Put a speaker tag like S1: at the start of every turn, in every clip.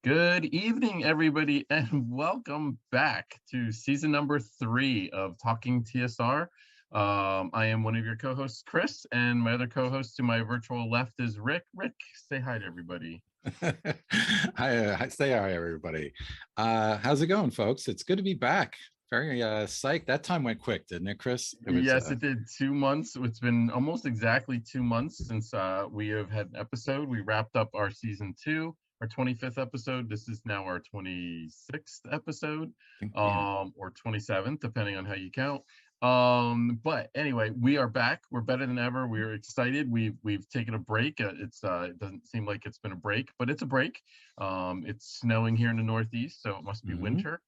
S1: Good evening, everybody, and welcome back to season number 3 of Talking TSR. I am one of your co-hosts, Chris, and my other co-host to my virtual left is Rick. Rick, say hi to everybody.
S2: Say hi, everybody. How's it going, folks? It's good to be back. Very psyched. That time went quick, didn't it, Chris?
S1: Yes, it did. 2 months. It's been almost exactly 2 months since we have had an episode. We wrapped up our season 2, our 25th episode. This is now our 26th episode,
S2: yeah.
S1: Or 27th, depending on how you count. But anyway, we are back. We're better than ever. We're excited. We've taken a break. It doesn't seem like it's been a break, but it's a break. It's snowing here in the Northeast, so it must be winter.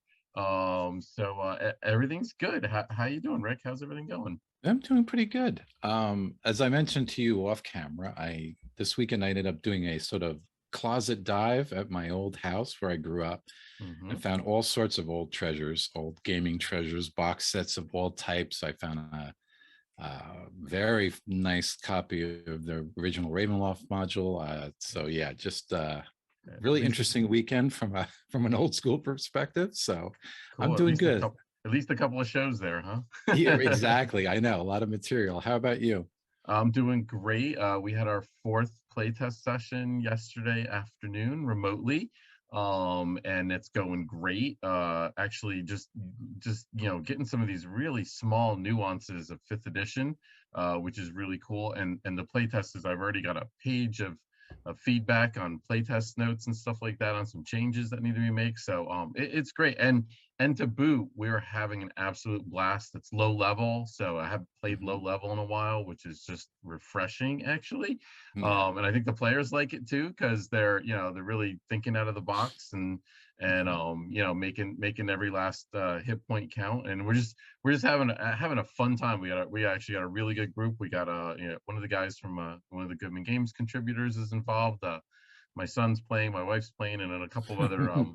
S1: Everything's good. How you doing, Rick? How's everything going?
S2: I'm doing pretty good. As I mentioned to you off camera, this weekend I ended up doing a sort of closet dive at my old house where I grew up and found all sorts of old treasures, old gaming treasures, box sets of all types. I found a very nice copy of the original Ravenloft module. So yeah, just really interesting weekend from an old school perspective. So cool. I'm doing good.
S1: At least a couple of shows there, huh?
S2: Yeah, exactly. I know, a lot of material. How about you?
S1: I'm doing great. We had our 4th playtest session yesterday afternoon remotely, and it's going great. Actually, just getting some of these really small nuances of 5th edition, which is really cool. And the playtest I've already got a page of feedback on playtest notes and stuff like that on some changes that need to be made. So it's great. And to boot, we're having an absolute blast. It's low level, so I haven't played low level in a while, which is just refreshing, actually. And I think the players like it too, because they're really thinking out of the box and making every last hit point count. And we're just having a fun time. We actually got a really good group. We got one of the guys from one of the Goodman Games contributors is involved. My son's playing, my wife's playing, and then a couple of other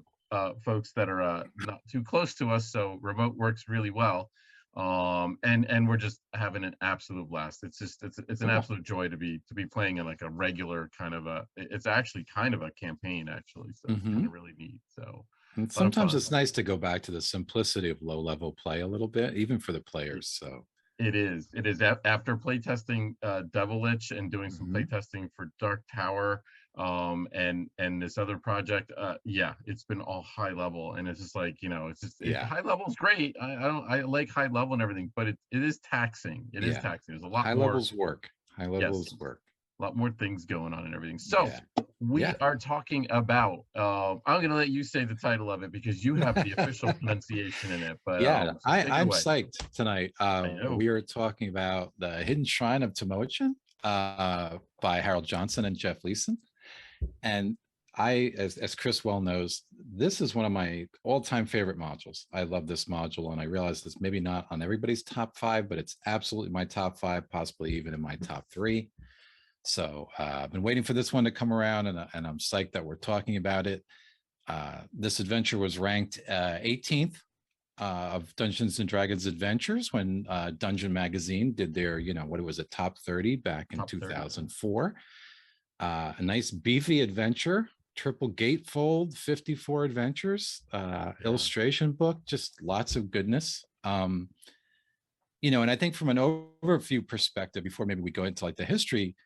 S1: folks that are not too close to us, so remote works really well. And we're just having an absolute blast. It's an absolute joy to be playing in like a regular kind of it's actually kind of a campaign, actually, so it's kind of really neat. So
S2: and sometimes it's nice to go back to the simplicity of low level play a little bit, even for the players. So
S1: it is after playtesting Devilich and doing some playtesting for Dark Tower, and this other project, it's been all high level, and it's just like, high level is great. I like high level and everything, but it is taxing. It is taxing. There's a lot
S2: high
S1: more
S2: levels work. High levels work.
S1: A lot more things going on and everything. So we are talking about, I'm going to let you say the title of it because you have the official pronunciation in it. But
S2: so I'm psyched tonight. We are talking about The Hidden Shrine of Tamoachan by Harold Johnson and Jeff Leeson. And as Chris well knows, this is one of my all-time favorite modules. I love this module, and I realize this maybe not on everybody's top 5, but it's absolutely my top 5, possibly even in my top 3. So I've been waiting for this one to come around, and I'm psyched that we're talking about it. This adventure was ranked 18th of Dungeons and Dragons Adventures when Dungeon Magazine did their, top 30 back in 2004. A nice beefy adventure, triple gatefold, 54 adventures, illustration book, just lots of goodness. And I think from an overview perspective, before maybe we go into like the history,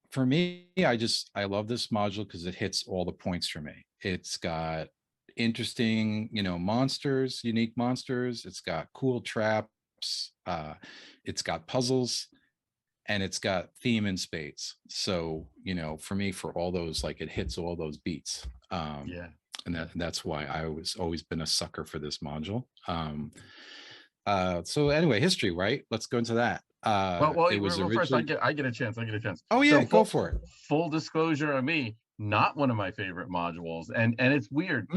S2: for me, I love this module because it hits all the points for me. It's got interesting, monsters, unique monsters. It's got cool traps. It's got puzzles, and it's got theme in spades. So, for me, for all those, like, it hits all those beats. And that's why I was always been a sucker for this module. So anyway, history, right? Let's go into that.
S1: It was originally... first, I get a chance.
S2: Oh yeah, so go for it.
S1: Full disclosure on me, not one of my favorite modules, and it's weird.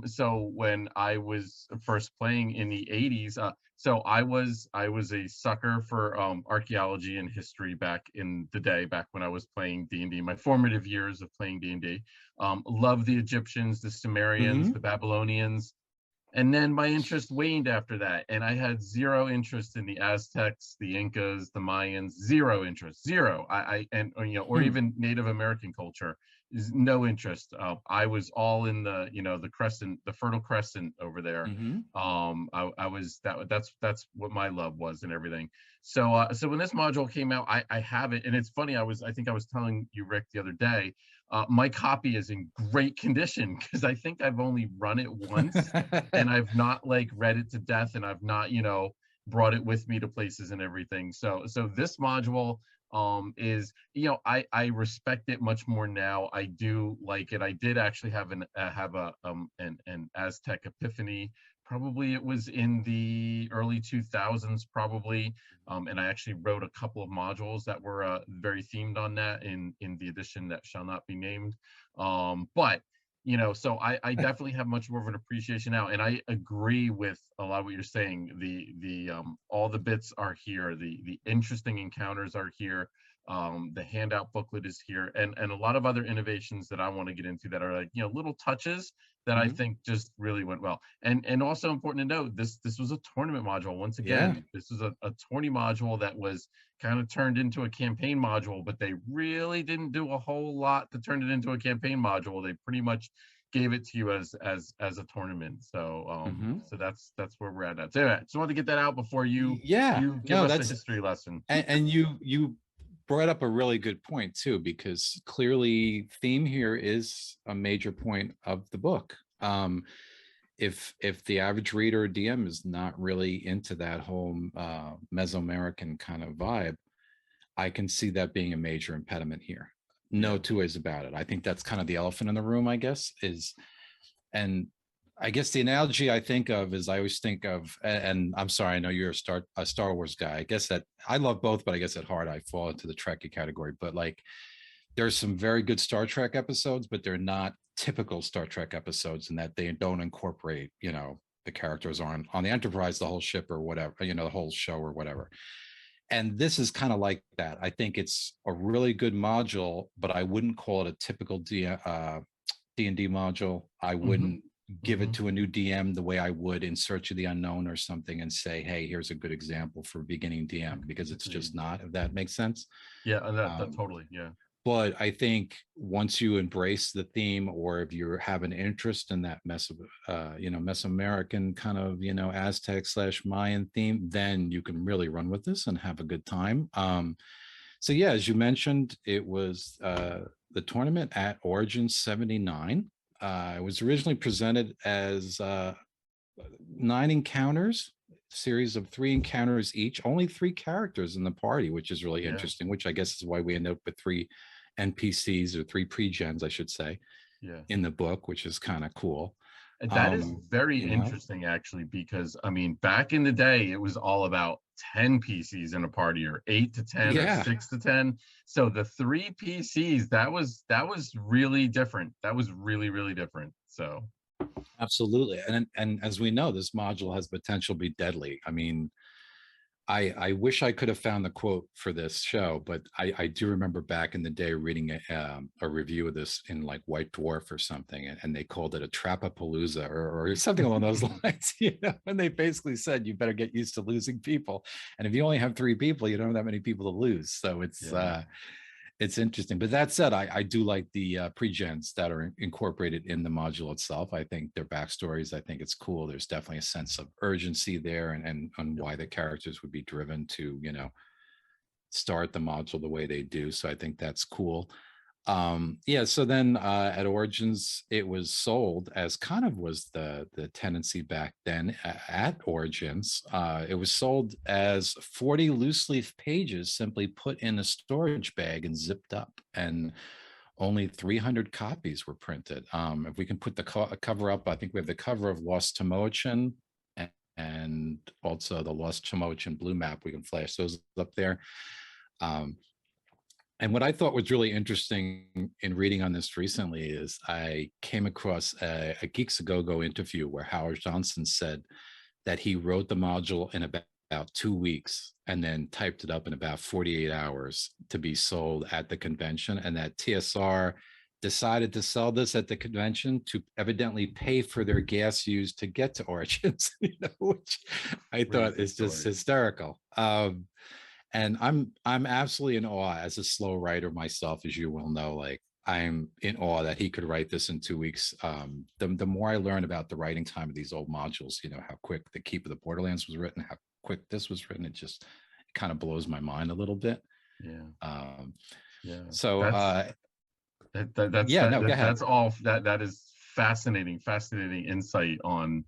S1: So when I was first playing in the 80s, so I was a sucker for archaeology and history back in the day, back when I was playing D&D, my formative years of playing D&D. Loved the Egyptians, the Sumerians, the Babylonians. And then my interest waned after that, and I had zero interest in the Aztecs, the Incas, the Mayans. Zero interest, zero. Or even Native American culture. no interest. I was all in the, the crescent, the Fertile Crescent over there.
S2: Mm-hmm.
S1: I was that's what my love was and everything. So when this module came out, I have it, and it's funny. I think I was telling you, Rick, the other day. My copy is in great condition because I think I've only run it once, and I've not like read it to death, and I've not brought it with me to places and everything. So this module is, I respect it much more now. I do like it. I did actually have an Aztec epiphany. Probably it was in the early 2000s, probably. And I actually wrote a couple of modules that were very themed on that in the edition that shall not be named. But so I definitely have much more of an appreciation now, and I agree with a lot of what you're saying. The all the bits are here, the interesting encounters are here, the handout booklet is here, and a lot of other innovations that I want to get into that are like little touches that I
S2: Mhm.
S1: think just really went well. And also important to note, this was a tournament module. Once
S2: Yeah.
S1: again, this was a tourney module that was kind of turned into a campaign module, but they really didn't do a whole lot to turn it into a campaign module. They pretty much gave it to you as a tournament.
S2: Hmm.
S1: So that's where we're at now. So anyway, just wanted to get that out before
S2: Yeah.
S1: you give
S2: No,
S1: us the
S2: that's
S1: history lesson.
S2: and you brought up a really good point too, because clearly theme here is a major point of the book. If the average reader or DM is not really into that whole Mesoamerican kind of vibe, I can see that being a major impediment here. No
S1: Yeah.
S2: two ways about it. I think that's kind of the elephant in the room, I guess, is, and I guess the analogy I think of is I always think of, and I'm sorry, I know you're a Star Wars guy. I guess that I love both, but I guess at heart I fall into the Trekkie category. But like, there's some very good Star Trek episodes, but they're not typical Star Trek episodes in that they don't incorporate, the characters on the Enterprise, the whole ship or whatever, the whole show or whatever. And this is kind of like that. I think it's a really good module, but I wouldn't call it a typical D&D module. I
S1: Mm-hmm.
S2: wouldn't give it
S1: Mm-hmm.
S2: to a new DM the way I would in Search of the Unknown or something and say, hey, here's a good example for beginning DM, because it's
S1: Agreed.
S2: just not, if that makes sense.
S1: Yeah, and that
S2: Um,
S1: totally, yeah.
S2: but I think once you embrace the theme, or if you have an interest in that Mesoamerican kind of, Aztec / Mayan theme, then you can really run with this and have a good time. So yeah, as you mentioned, it was the tournament at Origin 79. It was originally presented as 9 encounters, series of 3 encounters each, only 3 characters in the party, which is really
S1: Yeah.
S2: interesting, which I guess is why we end up with 3 NPCs, or 3 pre-gens, I should say,
S1: Yeah.
S2: in the book, which is kind of cool.
S1: That is very
S2: You know,
S1: interesting, actually, because I mean, back in the day, it was all about 10 PCs in a party, or 8 to 10, or
S2: yeah,
S1: 6 to 10. So the 3 PCs, that was really different. That was really, really different. So
S2: absolutely. And as we know, this module has potential to be deadly. I mean, I wish I could have found the quote for this show, but I do remember back in the day reading a review of this in like White Dwarf or something, and they called it a Trapapalooza, or something along those lines, and they basically said you better get used to losing people, and if you only have 3 people, you don't have that many people to lose. So
S1: yeah.
S2: it's interesting. But that said, I do like the pre-gens that are incorporated in the module itself. I think their backstories, I think it's cool. There's definitely a sense of urgency there, and
S1: Yep.
S2: why the characters would be driven to, start the module the way they do. So I think that's cool. Yeah, so then at Origins, it was sold as, kind of was the tendency back then at Origins. It was sold as 40 loose leaf pages simply put in a storage bag and zipped up, and only 300 copies were printed. If we can put the cover up, I think we have the cover of Lost Tamoachan, and also the Lost Tamoachan blue map. We can flash those up there. Um, and what I thought was really interesting in reading on this recently is I came across a Geeks a Go-Go interview where Howard Johnson said that he wrote the module in about 2 weeks and then typed it up in about 48 hours to be sold at the convention, and that TSR decided to sell this at the convention to evidently pay for their gas used to get to Origins, which I thought
S1: Crazy
S2: is just
S1: story.
S2: hysterical. And I'm absolutely in awe as a slow writer myself, as you will know. Like, I'm in awe that he could write this in 2 weeks. The more I learn about the writing time of these old modules, how quick the Keep of the Borderlands was written, how quick this was written, it kind of blows my mind a little bit.
S1: Yeah.
S2: Um,
S1: Yeah.
S2: so
S1: That's
S2: yeah, no, go ahead.
S1: that's all that is fascinating insight on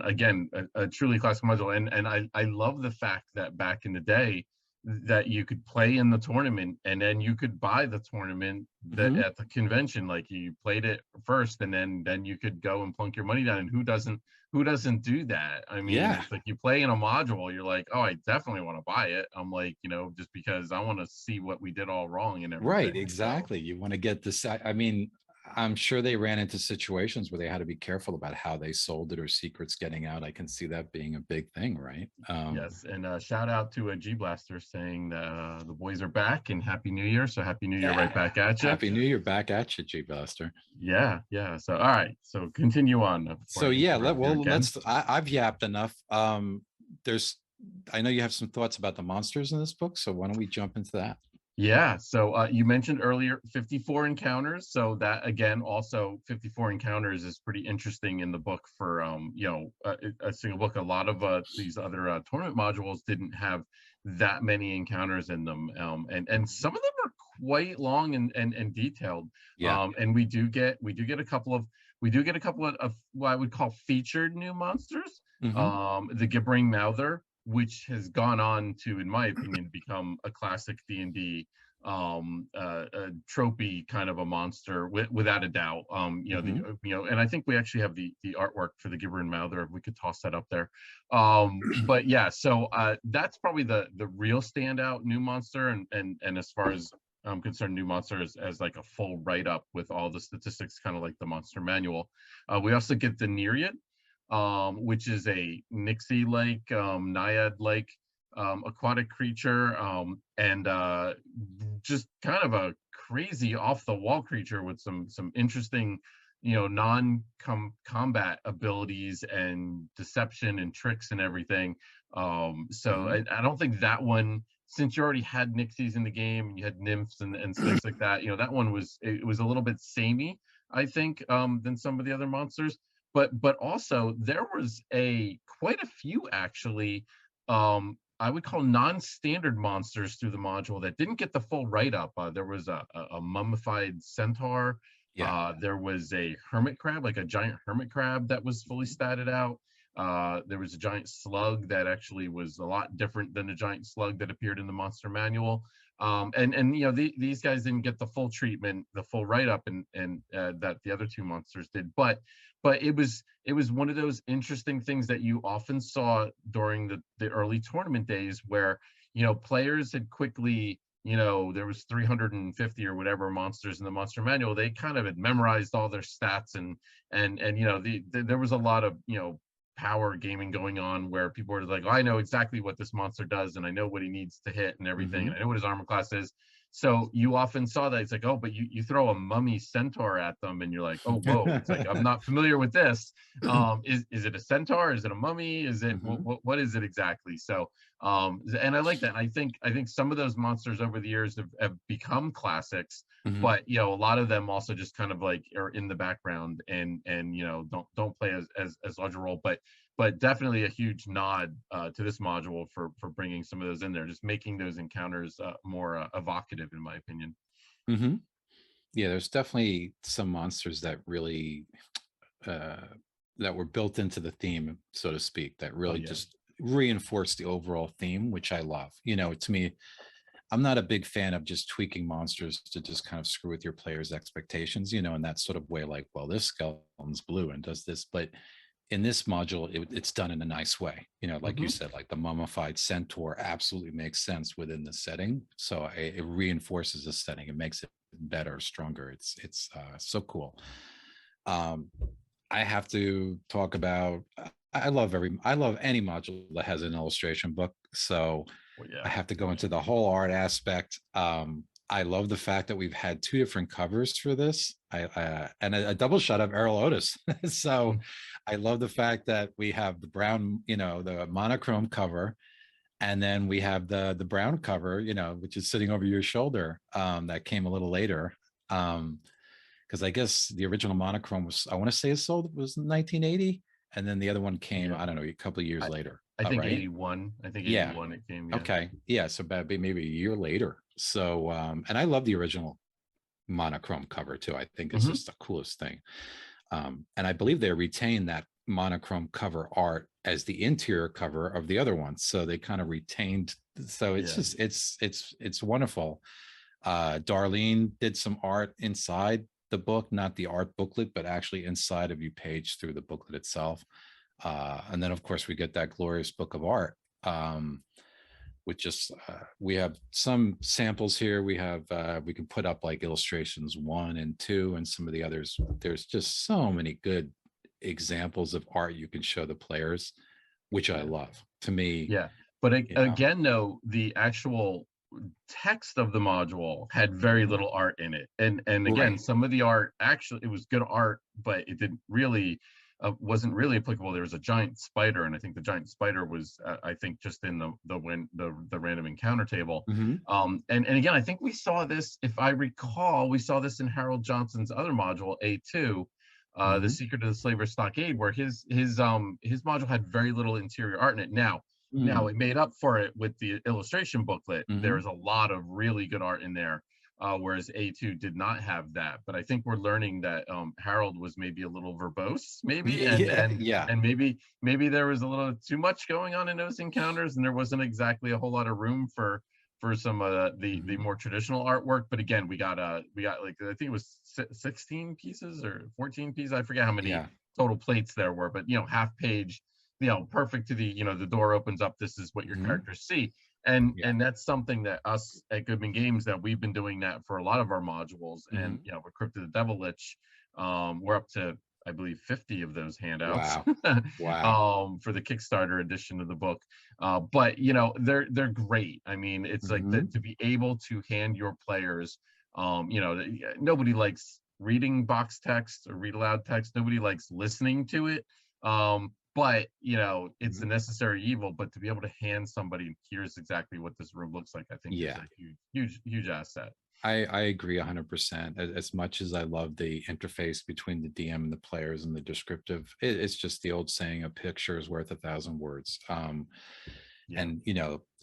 S1: again a truly classic module. And I love the fact that back in the day that you could play in the tournament and then you could buy the tournament that
S2: Mhm.
S1: at the convention, like you played it first and then you could go and plunk your money down. And who doesn't do that? I mean,
S2: Yeah,
S1: it's like you play in a module, you're like, oh, I definitely want to buy it. I'm like, just because I want to see what we did all wrong and
S2: right,
S1: everything. So
S2: exactly. You want to get this. I mean, I'm sure they ran into situations where they had to be careful about how they sold it or secrets getting out. I can see that being a big thing, right?
S1: yes, and shout out to a G Blaster saying that the boys are back and Happy New Year. So Happy New Year right
S2: Yeah.
S1: back at you.
S2: Happy New Year back at you, G Buster.
S1: Yeah, yeah. So all right, so continue on before
S2: So
S1: I
S2: yeah,
S1: interrupt you again.
S2: I've yapped enough. There's I know you have some thoughts about the monsters in this book, so why don't we jump into that?
S1: Yeah, so you mentioned earlier 54 encounters. So that again, also 54 encounters is pretty interesting in the book for a single book. A lot of these other tournament modules didn't have that many encounters in them, and some of them are quite long and detailed.
S2: Yeah.
S1: And we do get a couple of what I would call featured new monsters.
S2: Hmm.
S1: The gibbering mouther, which has gone on to, in my opinion, become a classic D&D tropey kind of a monster without a doubt.
S2: Hmm.
S1: And I think we actually have the artwork for the Gibber and Mouther. We could toss that up there. But yeah, so that's probably the real standout new monster, and as far as I'm concerned, new monster as like a full write up with all the statistics, kind of like the monster manual. We also get the Nereid, which is a Nixie like naiad like aquatic creature, and just kind of a crazy off the wall creature with some interesting non-combat abilities and deception and tricks and everything. So
S2: Hmm.
S1: I don't think that one, since you already had Nixies in the game and you had nymphs and things like that, that one was a little bit samey, I think, than some of the other monsters. But also there was a quite a few actually, I would call non-standard monsters through the module that didn't get the full write-up. There was a mummified centaur.
S2: Yeah.
S1: There was a hermit crab, like a giant hermit crab that was fully statted out. There was a giant slug that actually was a lot different than the giant slug that appeared in the monster manual. And these guys didn't get the full treatment, the full write-up, and that the other two monsters did. But it was one of those interesting things that you often saw during the early tournament days where players had quickly, there was 350 or whatever monsters in the monster manual. They kind of had memorized all their stats, and there was a lot of power gaming going on where people were like, oh, I know exactly what this monster does and I know what he needs to hit and everything,
S2: Hmm.
S1: and I know what his armor class is. So you often saw that it's like, oh, but you throw a mummy centaur at them and you're like, oh, whoa, it's like, I'm not familiar with this. Is it a centaur? Is it a mummy? Is it
S2: Hmm.
S1: what is it exactly? So and I like that. I think some of those monsters over the years have become classics,
S2: Hmm.
S1: but a lot of them also just kind of like are in the background and don't play as large a role. But definitely a huge nod to this module for bringing some of those in there, just making those encounters more evocative, in my opinion.
S2: Hmm. Yeah, there's definitely some monsters that really uh, that were built into the theme, so to speak, that
S1: Oh
S2: really
S1: yeah.
S2: just reinforce the overall theme, which I love. To me, I'm not a big fan of just tweaking monsters to just kind of screw with your players' expectations, in that sort of way, like, well, this skeleton's blue and does this, but in this module, it's done in a nice way. Like you
S1: Hmm.
S2: said, like the mummified centaur absolutely makes sense within the setting. So it reinforces the setting. It makes it better, stronger. It's so cool. Um, I have to talk about. I love any module that has an illustration book. So
S1: Well,
S2: I
S1: yeah.
S2: have to go into the whole art aspect. I love the fact that we've had two different covers for this. And a double shot of Errol Otis. So I love the fact that we have the brown, the monochrome cover, and then we have the brown cover, which is sitting over your shoulder. That came a little later. Because I guess the original monochrome was, I want to say it sold was 1980, and then the other one came,
S1: Yeah.
S2: I don't know, a couple of years
S1: I,
S2: later.
S1: I think
S2: Right?
S1: 81. I think
S2: Yeah.
S1: 81 it came, yeah.
S2: Okay. Yeah. So maybe a year later. So, and I love the original monochrome cover too. I think it's
S1: Hmm.
S2: just the coolest thing. And I believe they retained that monochrome cover art as the interior cover of the other one. So they kind of retained. So it's
S1: Yeah.
S2: just it's wonderful. Darlene did some art inside the book, not the art booklet, but actually inside of you page through the booklet itself. And then of course we get that glorious book of art. With just we have some samples here. We have we can put up like illustrations 1 and 2 and some of the others. There's just so many good examples of art you can show the players, which I
S1: Yeah.
S2: love. To me,
S1: Yeah. But
S2: you know.
S1: again, though, the actual text of the module had very
S2: Mhm.
S1: little art in it. And again,
S2: Right.
S1: some of the art actually, it was good art, but it didn't really wasn't really applicable. There was a giant spider, and I think the giant spider was I think just in the random encounter table.
S2: Mhm.
S1: And again, I think we saw this, if I recall, we saw this in Harold Johnson's other module, A2, The
S2: Mhm.
S1: Secret of the Slaver Stockade, where his module had very little interior art in it. Now
S2: Mhm.
S1: it made up for it with the illustration booklet.
S2: Mhm.
S1: There's a lot of really good art in there, whereas A2 did not have that. But I think we're learning that Harold was maybe a little verbose, maybe, and
S2: Yeah.
S1: and
S2: Yeah.
S1: and maybe there was a little too much going on in those encounters, and there wasn't exactly a whole lot of room for some of the
S2: Mhm.
S1: more traditional artwork. But again, we got like, I think it was 16 pieces or 14 pieces. I forget how many
S2: Yeah.
S1: total plates there were, but half page, perfect to the door opens up. This is what your
S2: Mhm.
S1: characters see. And
S2: Yeah.
S1: and that's something that us at Goodman Games, that we've been doing that for a lot of our modules. And
S2: Mhm.
S1: with Crypt of the Devil Lich, we're up to, I believe, 50 of those handouts
S2: Wow. Wow.
S1: for the Kickstarter edition of the book. But they're great. I mean, it's like
S2: Mhm.
S1: to be able to hand your players, nobody likes reading box text or read aloud text. Nobody likes listening to it. But it's a
S2: Mhm.
S1: necessary evil. But to be able to hand somebody, here's exactly what this room looks like, I think is
S2: Yeah.
S1: a huge asset.
S2: I agree 100%. As much as I love the interface between the DM and the players and the descriptive, it's just the old saying, a picture is worth 1,000 words.
S1: Yeah.
S2: And,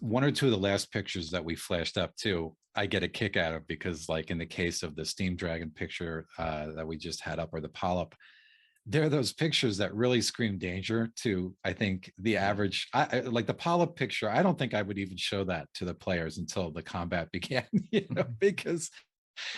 S2: one or two of the last pictures that we flashed up too, I get a kick out of, because like in the case of the Steam Dragon picture that we just had up, or the polyp, there are those pictures that really scream danger to, I think, the
S1: Yeah.
S2: average. Like the polyp picture, I don't think I would even show that to the players until the combat began, because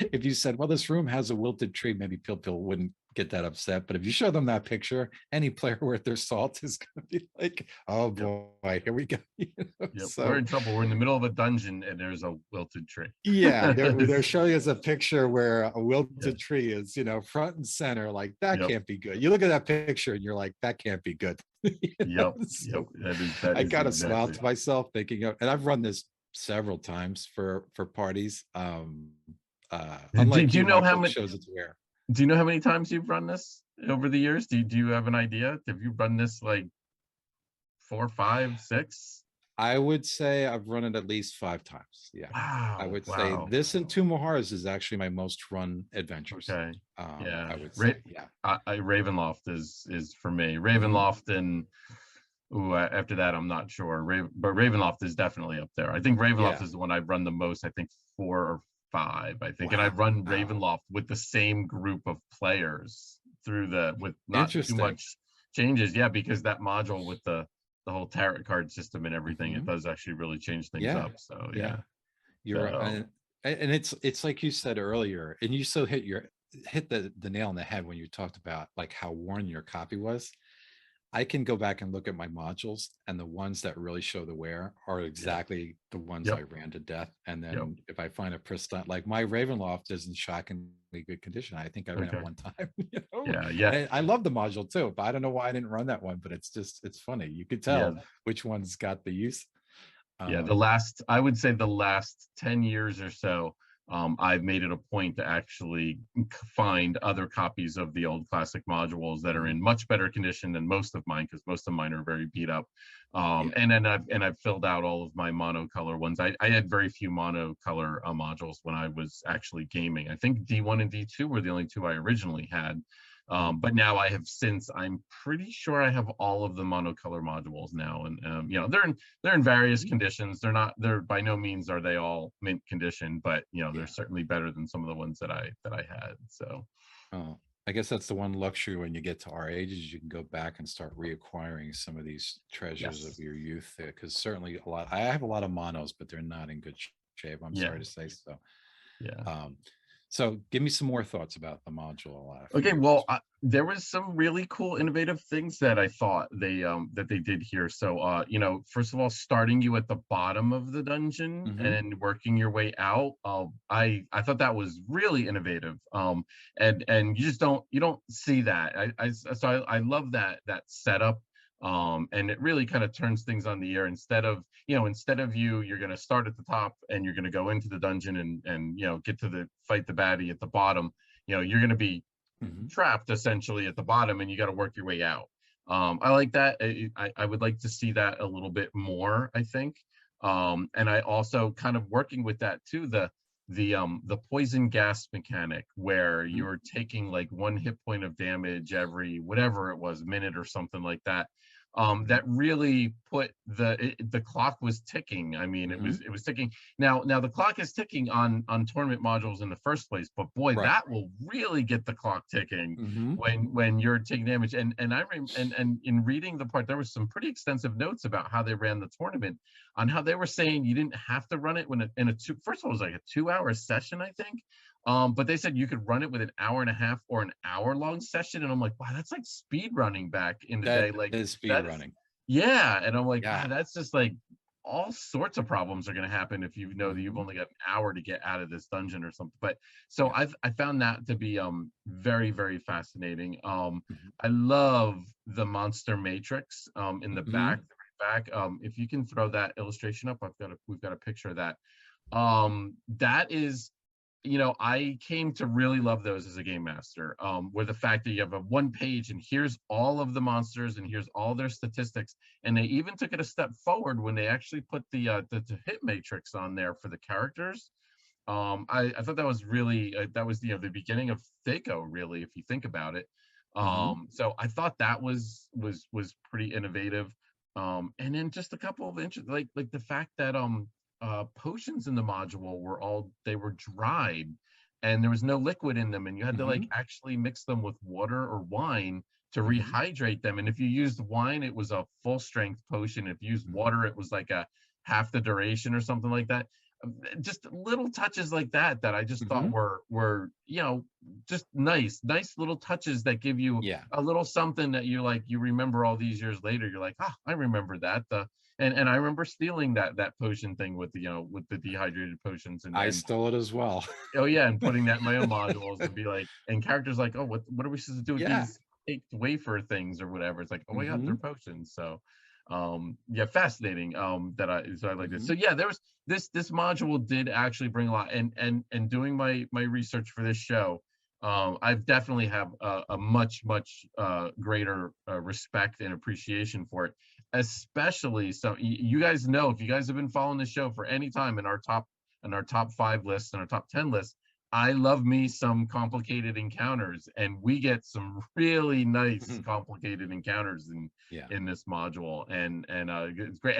S2: if you said, well, this room has a wilted tree, maybe people wouldn't get that upset. But if you show them that picture, any player worth their salt is going to be like, oh
S1: Yep.
S2: boy, here we go.
S1: Yep. We're
S2: So
S1: in trouble. We're in the middle of a dungeon and there's a wilted tree.
S2: yeah, they're showing us a picture where a
S1: Yeah.
S2: wilted tree is, front and center. Like, that
S1: Yep.
S2: can't be good. You look at that picture and you're like, that can't be good.
S1: Yep. Yep.
S2: So
S1: That
S2: I
S1: is
S2: kind of smiled
S1: exactly.
S2: to myself thinking of, and I've run this several times for parties.
S1: Do
S2: Unlike
S1: you
S2: you,
S1: know
S2: my
S1: how
S2: book
S1: many?
S2: shows it's where.
S1: Do you know how many times you've run this over the years? Do you have an idea? Have you run this like four, five, six?
S2: I would say I've run it at least 5 times. Yeah. I
S1: Wow.
S2: would say
S1: Wow.
S2: this and Two Mahars is actually my most run adventures.
S1: Okay. Yeah.
S2: I would say, yeah.
S1: Ravenloft is for me.
S2: Mhm.
S1: Ravenloft and ooh, after that, I'm not sure. But Ravenloft is definitely up there. I think Ravenloft
S2: Yeah.
S1: is the one I've run the most. I think four or five. I think, and I've
S2: Wow.
S1: run
S2: Wow.
S1: Ravenloft with the same group of players with not too
S2: Interesting.
S1: much changes. Yeah, because that module with the whole tarot card system and everything, it
S2: Mhm.
S1: does actually really change things
S2: Yeah.
S1: up. So yeah.
S2: Yeah. You're right.
S1: So
S2: And it's like you said earlier, and you so hit the nail on the head when you talked about like how worn your copy was. I can go back and look at my modules, and the ones that really show the wear are
S1: yeah.
S2: exactly the ones I
S1: Yep.
S2: ran to death. And
S1: Yep.
S2: then if I find a pristine, like my Ravenloft is in shockingly good condition. I think I ran it
S1: Okay.
S2: one time,
S1: Yeah. Yeah.
S2: And I love the module too, but I don't know why I didn't run that one, but it's funny. You could
S1: Yeah.
S2: tell which one's got the use.
S1: Yeah,
S2: Um,
S1: I would say the last 10 years or so, I've made it a point to actually find other copies of the old classic modules that are in much better condition than most of mine, because most of mine are very beat up.
S2: Yeah.
S1: And then I've filled out all of my monocolor ones. I had very few monocolor modules when I was actually gaming. I think D1 and D2 were the only two I originally had. But now I have since, I'm pretty sure I have all of the monocolor modules now, and you know, they're in various conditions. They're by no means are they all mint condition, but you know, they're certainly better than some of the ones that I had. So
S2: I guess that's the one luxury when you get to our ages, you can go back and start reacquiring some of these treasures of your youth, because certainly I have a lot of monos, but they're not in good shape, I'm sorry to say. So so give me some more thoughts about the module.
S1: Okay, well, there was some really cool, innovative things that I thought that they did here. So, you know, first of all, starting you at the bottom of the dungeon and working your way out. I thought that was really innovative. And you just don't see that. I love that setup. And it really kind of turns things on the ear. Instead of you're going to start at the top and you're going to go into the dungeon and you know, get to fight the baddie at the bottom. You know, you're going to be trapped essentially at the bottom and you got to work your way out. I like that. I would like to see that a little bit more, I think. And I also kind of working with that too, the poison gas mechanic, where you're taking like 1 hit point of damage every whatever it was, minute or something like that. That really put the clock was ticking. I mean, it was ticking. Now the clock is ticking on tournament modules in the first place, but boy, that will really get the clock ticking when you're taking damage. And in reading the part, there was some pretty extensive notes about how they ran the tournament, on how they were saying you didn't have to run it first of all, it was like a 2-hour session, I think. But they said you could run it with an hour and a half or an hour-long session, and I'm like, wow, that's like speed running back in the day. Like,
S2: is speed running.
S1: Yeah, and I'm like, wow, that's just like all sorts of problems are going to happen if you know that you've only got an hour to get out of this dungeon or something. But so I found that to be very, very fascinating. I love the monster matrix in the back. If you can throw that illustration up, we've got a picture of that. That is, you know, I came to really love those as a game master, where the fact that you have a 1 page and here's all of the monsters and here's all their statistics. And they even took it a step forward when they actually put the hit matrix on there for the characters. I thought that was really, that was, you know, the beginning of Thaco, really, if you think about it. So I thought that was pretty innovative. And then just a couple of like the fact that potions in the module were dried and there was no liquid in them, and you had to like actually mix them with water or wine to rehydrate them. And if you used wine, it was a full strength potion. If you used water, it was like a half the duration or something like that. Just little touches like that I just thought were, you know, just nice little touches that give you a little something that you like, you remember all these years later. You're like, oh, I remember that. And I remember stealing that potion thing with the, you know, with the dehydrated potions, and
S2: I stole it as well.
S1: Oh yeah, and putting that in my own modules and be like, and characters like, oh, what are we supposed to do with these baked wafer things or whatever? It's like, oh my god, they're potions. So yeah, fascinating. That I like this. So yeah, there was this module did actually bring a lot, and doing my research for this show, I've definitely have a much greater respect and appreciation for it. Especially, so you guys know, if you guys have been following the show for any time, in our top 5 lists and our top 10 lists, I love me some complicated encounters, and we get some really nice complicated encounters in this module, and it's great.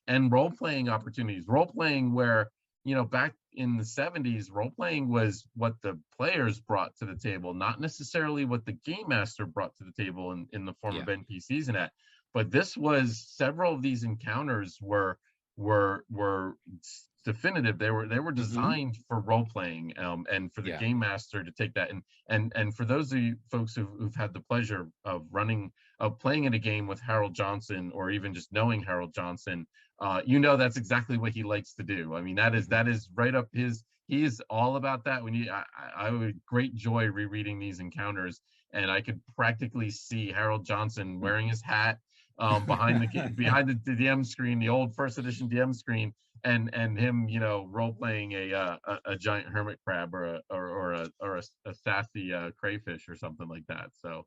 S1: And role-playing opportunities, role-playing where, you know, back in the 70s, role-playing was what the players brought to the table, not necessarily what the game master brought to the table in the form of NPCs and that. But this was, several of these encounters were definitive. They were designed for role playing, and for the game master to take that, and for those of you folks who've had the pleasure of playing in a game with Harold Johnson, or even just knowing Harold Johnson, you know that's exactly what he likes to do. I mean, that is right up his. He is all about that. I would great joy rereading these encounters, and I could practically see Harold Johnson wearing his hat behind the DM screen, the old first edition DM screen, and him, role playing a giant hermit crab or a sassy crayfish or something like that. So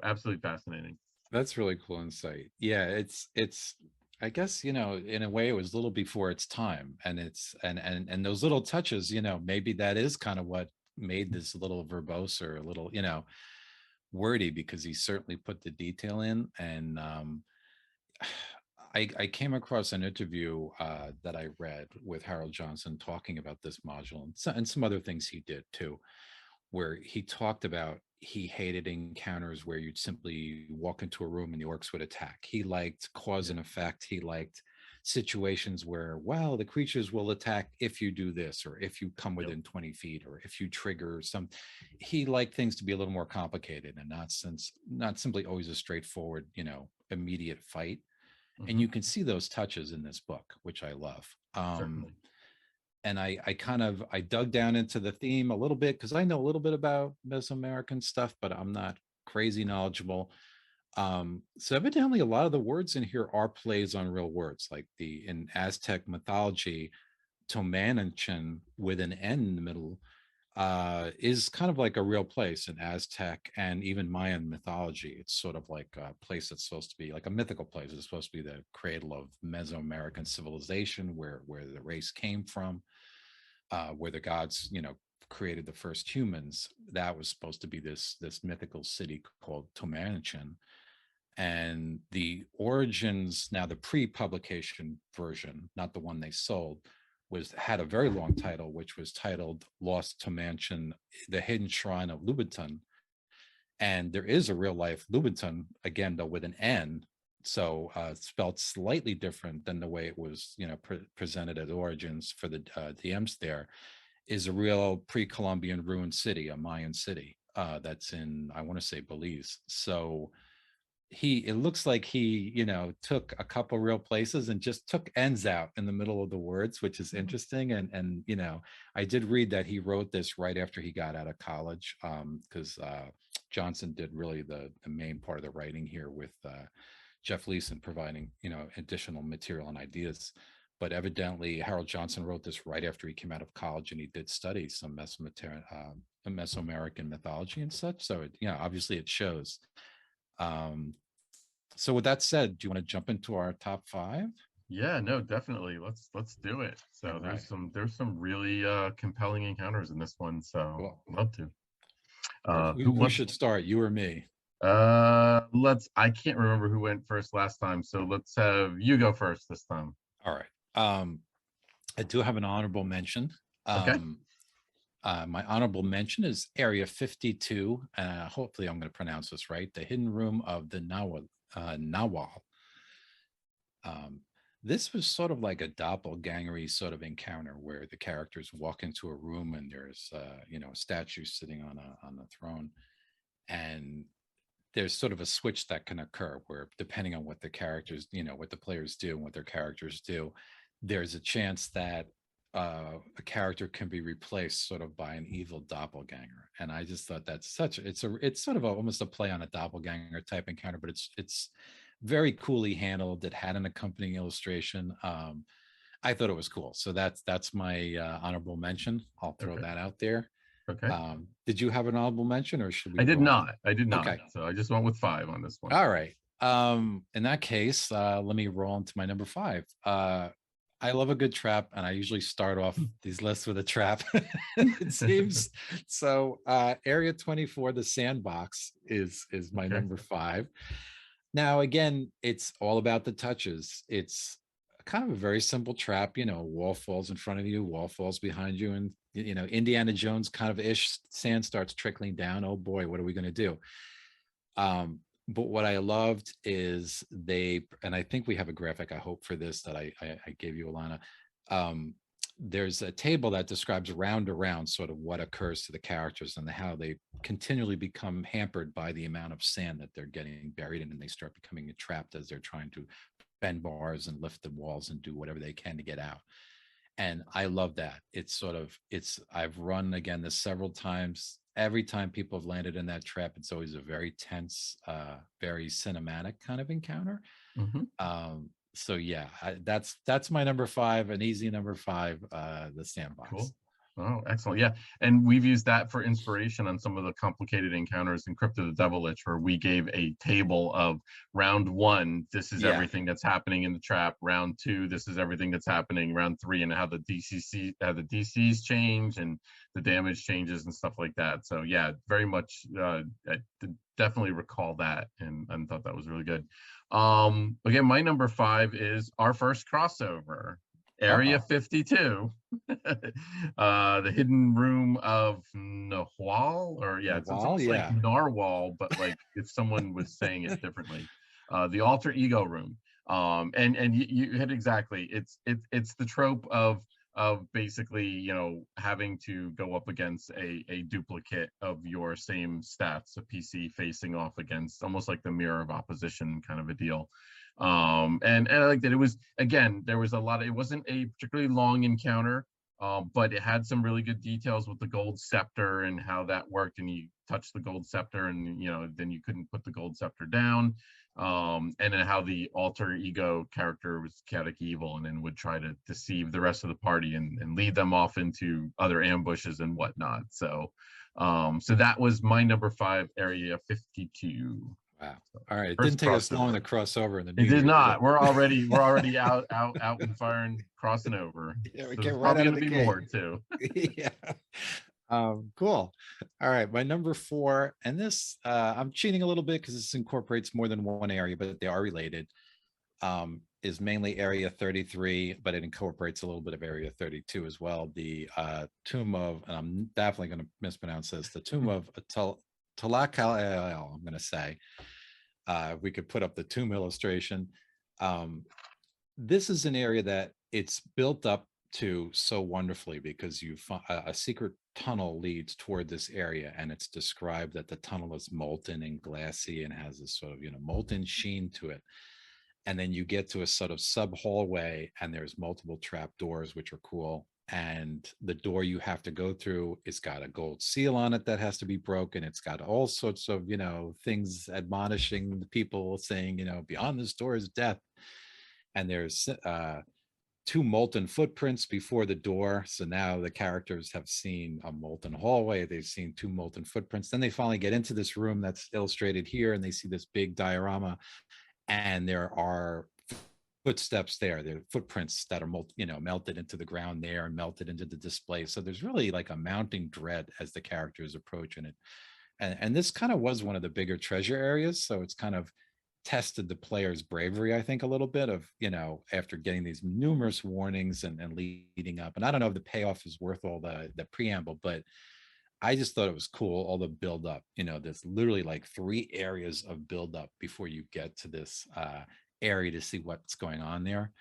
S1: absolutely fascinating.
S2: That's really cool insight. Yeah, it's I guess, in a way it was a little before its time, and and those little touches, maybe that is kind of what made this a little verbose or a little, wordy, because he certainly put the detail in. And I came across an interview that I read with Harold Johnson talking about this module, and some other things he did too, where he talked about he hated encounters where you'd simply walk into a room and the orcs would attack. He liked cause
S1: Yeah.
S2: and effect. He liked situations where, well, the creatures will attack if you do this, or if you come
S1: Yep.
S2: within 20 feet, or if you trigger some. He liked things to be a little more complicated, and not simply always a straightforward, immediate fight. And
S1: Hmm.
S2: you can see those touches in this book, which I love.
S1: Certainly.
S2: And I dug down into the theme a little bit, because I know a little bit about Mesoamerican stuff, but I'm not crazy knowledgeable. So evidently a lot of the words in here are plays on real words, like in Aztec mythology, Tomanchan with an N in the middle is kind of like a real place in Aztec and even Mayan mythology. It's sort of like a place that's supposed to be like a mythical place. It's supposed to be the cradle of Mesoamerican civilization, where the race came from, where the gods, created the first humans. That was supposed to be this mythical city called Tomanchan. And the origins, now the pre-publication version, not the one they sold, had a very long title, which was titled Lost Tamoachan, the Hidden Shrine of Lubenton. And there is a real life Lubenton, again, though with an N. So spelled slightly different than the way it was, presented as origins for the DMs. There is a real pre-Columbian ruined city, a Mayan city that's in, I want to say, Belize. So it looks like he, took a couple real places and just took ends out in the middle of the words, which is interesting. And I did read that he wrote this right after he got out of college, because Johnson did really the main part of the writing here, with Jeff Leeson providing, additional material and ideas. But evidently Harold Johnson wrote this right after he came out of college, and he did study some Mesoamerican mythology and such. So obviously it shows. So with that said, do you want to jump into our top five?
S1: Yeah, no, definitely. Let's do it.
S2: All
S1: So
S2: right.
S1: there's some really compelling encounters in this one. So
S2: Well,
S1: love to. Who
S2: who
S1: wants?
S2: should start? You or me?
S1: Let's. I can't remember who went first last time, so let's have you go first this time.
S2: All right. I do have an honorable mention.
S1: Okay.
S2: Um, my honorable mention is Area 52. Hopefully, I'm going to pronounce this right. The Hidden Room of the Nawal. This was sort of like a doppelgangery sort of encounter, where the characters walk into a room and there's a statue sitting on a throne, and there's sort of a switch that can occur where, depending on what the characters, what the players do and what their characters do, there's a chance that a character can be replaced sort of by an evil doppelganger. And I just thought that's it's sort of almost a play on a doppelganger type encounter, but it's very coolly handled. It had an accompanying illustration. I thought it was cool. So that's my honorable mention. I'll throw
S1: Okay.
S2: that out there.
S1: Okay.
S2: Did you have an honorable mention, or should we
S1: I did
S2: go on?
S1: not. I did not.
S2: Okay.
S1: So I just went with 5 on this one.
S2: All right. In that case, let me roll into my number 5. I love a good trap, and I usually start off these lists with a trap. It seems so. Area 24, the sandbox, is my
S1: Okay.
S2: number 5. Now, again, it's all about the touches. It's kind of a very simple trap. Wall falls in front of you, wall falls behind you, and Indiana Jones kind of ish. Sand starts trickling down. Oh boy, what are we going to do? But what I loved is and I think we have a graphic, I hope, for this that I gave you, Alana. There's a table that describes round around sort of what occurs to the characters and how they continually become hampered by the amount of sand that they're getting buried in, and they start becoming trapped as they're trying to bend bars and lift the walls and do whatever they can to get out. And I love that. I've run again this several times. Every time people have landed in that trap, it's always a very tense, very cinematic kind of encounter.
S1: Hmm.
S2: So yeah, that's my number 5, an easy number 5, the sandbox.
S1: Cool. Oh, excellent. Yeah. And we've used that for inspiration on some of the complicated encounters in Crypt of the Devil Lich, where we gave a table of round 1, this is
S2: Yeah.
S1: everything that's happening in the trap. Round 2, this is everything that's happening. Round 3, and how the DCs change and the damage changes and stuff like that. So yeah, very much I definitely recall that and thought that was really good. Again, my number 5 is our first crossover. Area 52, the hidden room of Nahwal, or yeah, it's
S2: Naval,
S1: almost like
S2: yeah.
S1: Narwhal, but like if someone was saying it differently. The alter ego room. And you hit exactly. It's the trope of basically, you know, having to go up against a duplicate of your same stats, a PC facing off against almost like the mirror of opposition kind of a deal. And I like that it was, again, there was a lot of, it wasn't a particularly long encounter, but it had some really good details with the gold scepter and how that worked, and you touched the gold scepter and, you know, then you couldn't put the gold scepter down. And then how the alter ego character was chaotic evil and then would try to deceive the rest of the party and lead them off into other ambushes and whatnot. So so that was my number 5, area 52.
S2: Wow. All right. It didn't
S1: First
S2: take us long
S1: crossover.
S2: to cross over in the
S1: It
S2: new
S1: did
S2: year, did it?
S1: not. We're already out and firing, crossing over.
S2: Yeah, we
S1: So
S2: came
S1: there's
S2: right
S1: probably
S2: out of
S1: going
S2: the
S1: to be
S2: gate.
S1: more too.
S2: Yeah. Cool. All right. My number 4, and this I'm cheating a little bit because this incorporates more than one area, but they are related. Is mainly area 33, but it incorporates a little bit of area 32 as well. The tomb of, and I'm definitely going to mispronounce this, the tomb of Talakal, I'm going to say. We could put up the tomb illustration. This is an area that it's built up to so wonderfully because you a secret tunnel leads toward this area, and it's described that the tunnel is molten and glassy and has this sort of, you know, molten sheen to it. And then you get to a sort of sub hallway, and there's multiple trap doors, which are cool. And the door you have to go through, it's got a gold seal on it that has to be broken. It's got all sorts of, you know, things admonishing the people, saying, you know, beyond this door is death. And there's 2 molten footprints before the door. So now the characters have seen a molten hallway. They've seen 2 molten footprints. Then they finally get into this room that's illustrated here, and they see this big diorama, and there are footsteps there. There are footprints that are melted into the ground there and melted into the display. So there's really like a mounting dread as the characters approach in it. And this kind of was one of the bigger treasure areas. So it's kind of tested the player's bravery, I think, a little bit of, you know, after getting these numerous warnings and leading up. And I don't know if the payoff is worth all the preamble, but I just thought it was cool, all the build up. You know, there's literally like 3 areas of build up before you get to this area to see what's going on there.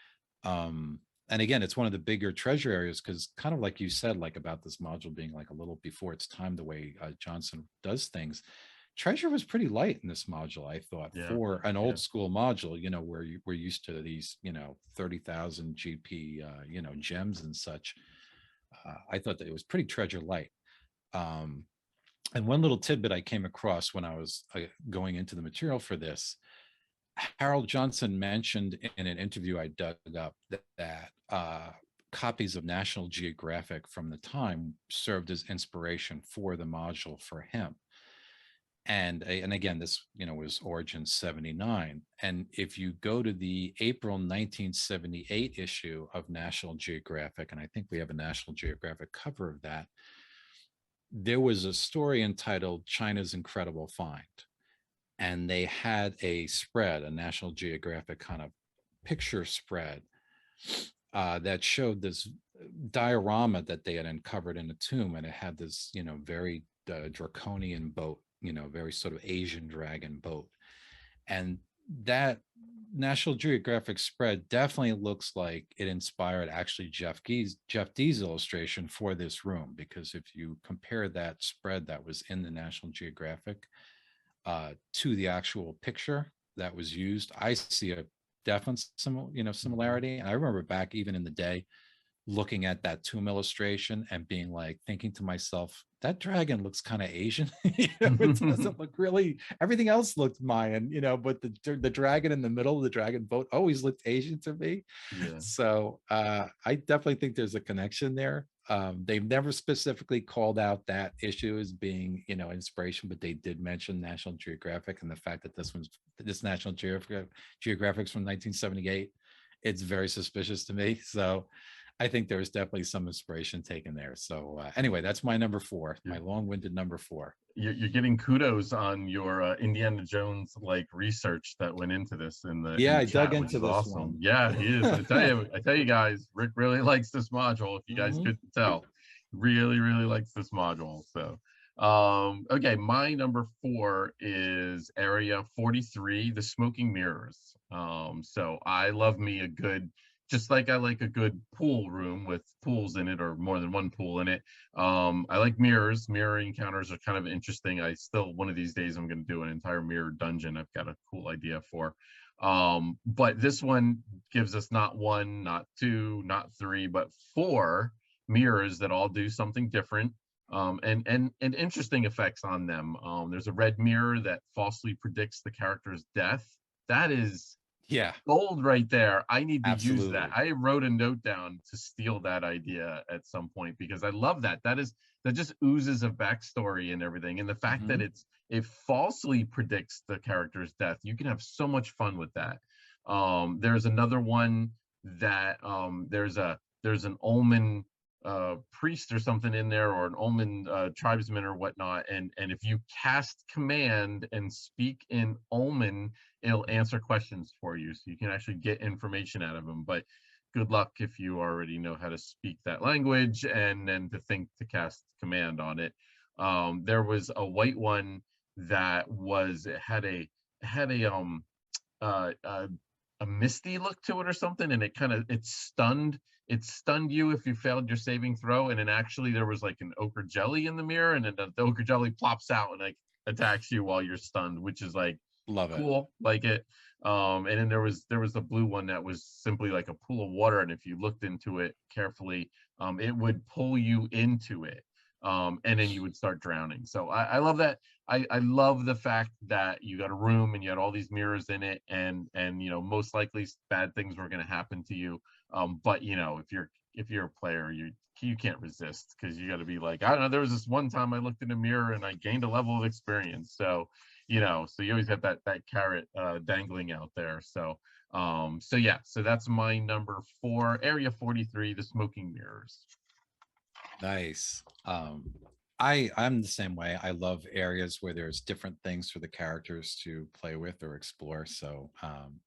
S2: And again, it's one of the bigger treasure areas because, kind of like you said, like about this module being like a little before its time, the way Johnson does things. Treasure was pretty light in this module, I thought,
S1: Yeah.
S2: for an old
S1: Yeah.
S2: school module, you know, where we're used to these, you know, 30,000 GP, you know, gems and such. I thought that it was pretty treasure light. Um, and one little tidbit I came across when I was going into the material for this, Harold Johnson mentioned in an interview I dug up that copies of National Geographic from the time served as inspiration for the module for him. And again, this, you know, was Origin 79. And if you go to the April 1978 issue of National Geographic, and I think we have a National Geographic cover of that, there was a story entitled China's Incredible Find. And they had a spread, a National Geographic kind of picture spread that showed this diorama that they had uncovered in a tomb. And it had this, you know, very draconian boat, you know, very sort of Asian dragon boat. And that National Geographic spread definitely looks like it inspired actually Jeff D's illustration for this room, because if you compare that spread that was in the National Geographic to the actual picture that was used, I see a definite similarity. And I remember back even in the day looking at that tomb illustration and being like, thinking to myself, that dragon looks kind of Asian. It doesn't look really, everything else looked Mayan, but the dragon in the middle of the dragon boat always looked Asian to me.
S1: Yeah.
S2: So I definitely think there's a connection there. They've never specifically called out that issue as being, inspiration, but they did mention National Geographic and the fact that this National Geographic's from 1978. It's very suspicious to me. So I think there's definitely some inspiration taken there. So anyway, that's my number 4, my long-winded number 4.
S1: You're getting kudos on your Indiana Jones like research that went into this in the
S2: I
S1: chat,
S2: dug
S1: which
S2: into
S1: is
S2: this
S1: awesome.
S2: one.
S1: Yeah, he is. I tell you guys, Rick really likes this module. If you guys couldn't tell, really, really likes this module. So, okay, my number 4 is Area 43, the Smoking Mirrors. So I love me a good, just like I like a good pool room with pools in it or more than one pool in it. I like mirrors. Mirror encounters are kind of interesting. One of these days, I'm going to do an entire mirror dungeon. I've got a cool idea for. But this one gives us not 1, not 2, not 3, but 4 mirrors that all do something different. And interesting effects on them. There's a red mirror that falsely predicts the character's death. That is gold right there. I need to use that. I wrote a note down to steal that idea at some point because I love that. That just oozes of backstory and everything. And the fact that it falsely predicts the character's death, you can have so much fun with that. There's another one that there's an Omen priest or something in there, or an Omen tribesman or whatnot, and if you cast command and speak in Omen, it'll answer questions for you, so you can actually get information out of them. But good luck if you already know how to speak that language and then to think to cast command on it. There was a white one that had a misty look to it or something, and it stunned you if you failed your saving throw. And then actually there was like an ochre jelly in the mirror, and then the ochre jelly plops out and like attacks you while you're stunned, which is like cool, like it. And then there was the blue one that was simply like a pool of water, and if you looked into it carefully, it would pull you into it, and then you would start drowning. So I love that. I love the fact that you got a room and you had all these mirrors in it, and most likely bad things were going to happen to you. But if you're a player, you can't resist, because you got to be like, I don't know, there was this one time I looked in the mirror and I gained a level of experience. So so you always have that carrot dangling out there. So yeah, so that's my number 4, Area 43, the Smoking Mirrors.
S2: Nice. I'm the same way. I love areas where there's different things for the characters to play with or explore. So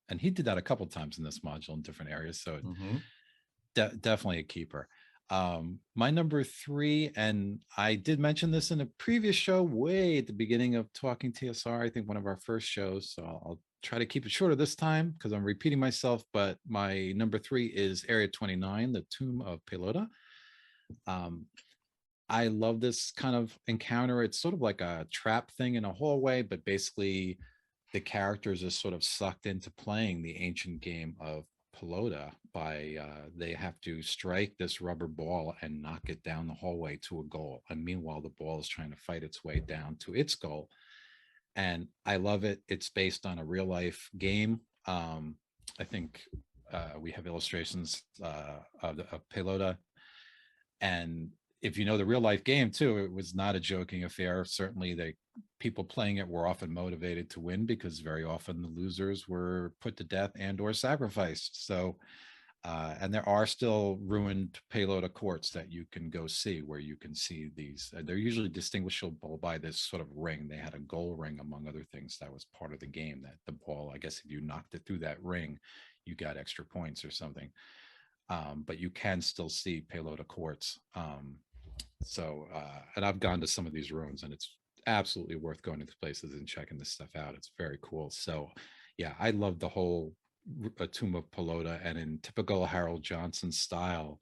S2: and he did that a couple times in this module in different areas. So definitely a keeper. My number 3, and I did mention this in a previous show way at the beginning of Talking TSR, I think one of our first shows, so I'll try to keep it shorter this time because I'm repeating myself, but my number 3 is Area 29, the Tomb of Pelota. I love this kind of encounter. It's sort of like a trap thing in a hallway, but basically the characters are sort of sucked into playing the ancient game of Pelota by they have to strike this rubber ball and knock it down the hallway to a goal. And meanwhile, the ball is trying to fight its way down to its goal. And I love it. It's based on a real life game. I think we have illustrations of Pelota. And if you know the real life game too, it was not a joking affair. Certainly the people playing it were often motivated to win because very often the losers were put to death and or sacrificed. So and there are still ruined Pelota courts that you can go see, where you can see these. They're usually distinguishable by this sort of ring. They had a goal ring, among other things, that was part of the game, that the ball, I guess if you knocked it through that ring, you got extra points or something. But you can still see Pelota courts. And I've gone to some of these ruins, and it's absolutely worth going to these places and checking this stuff out. It's very cool. So yeah, I love the whole Tomb of Pelota, and in typical Harold Johnson style,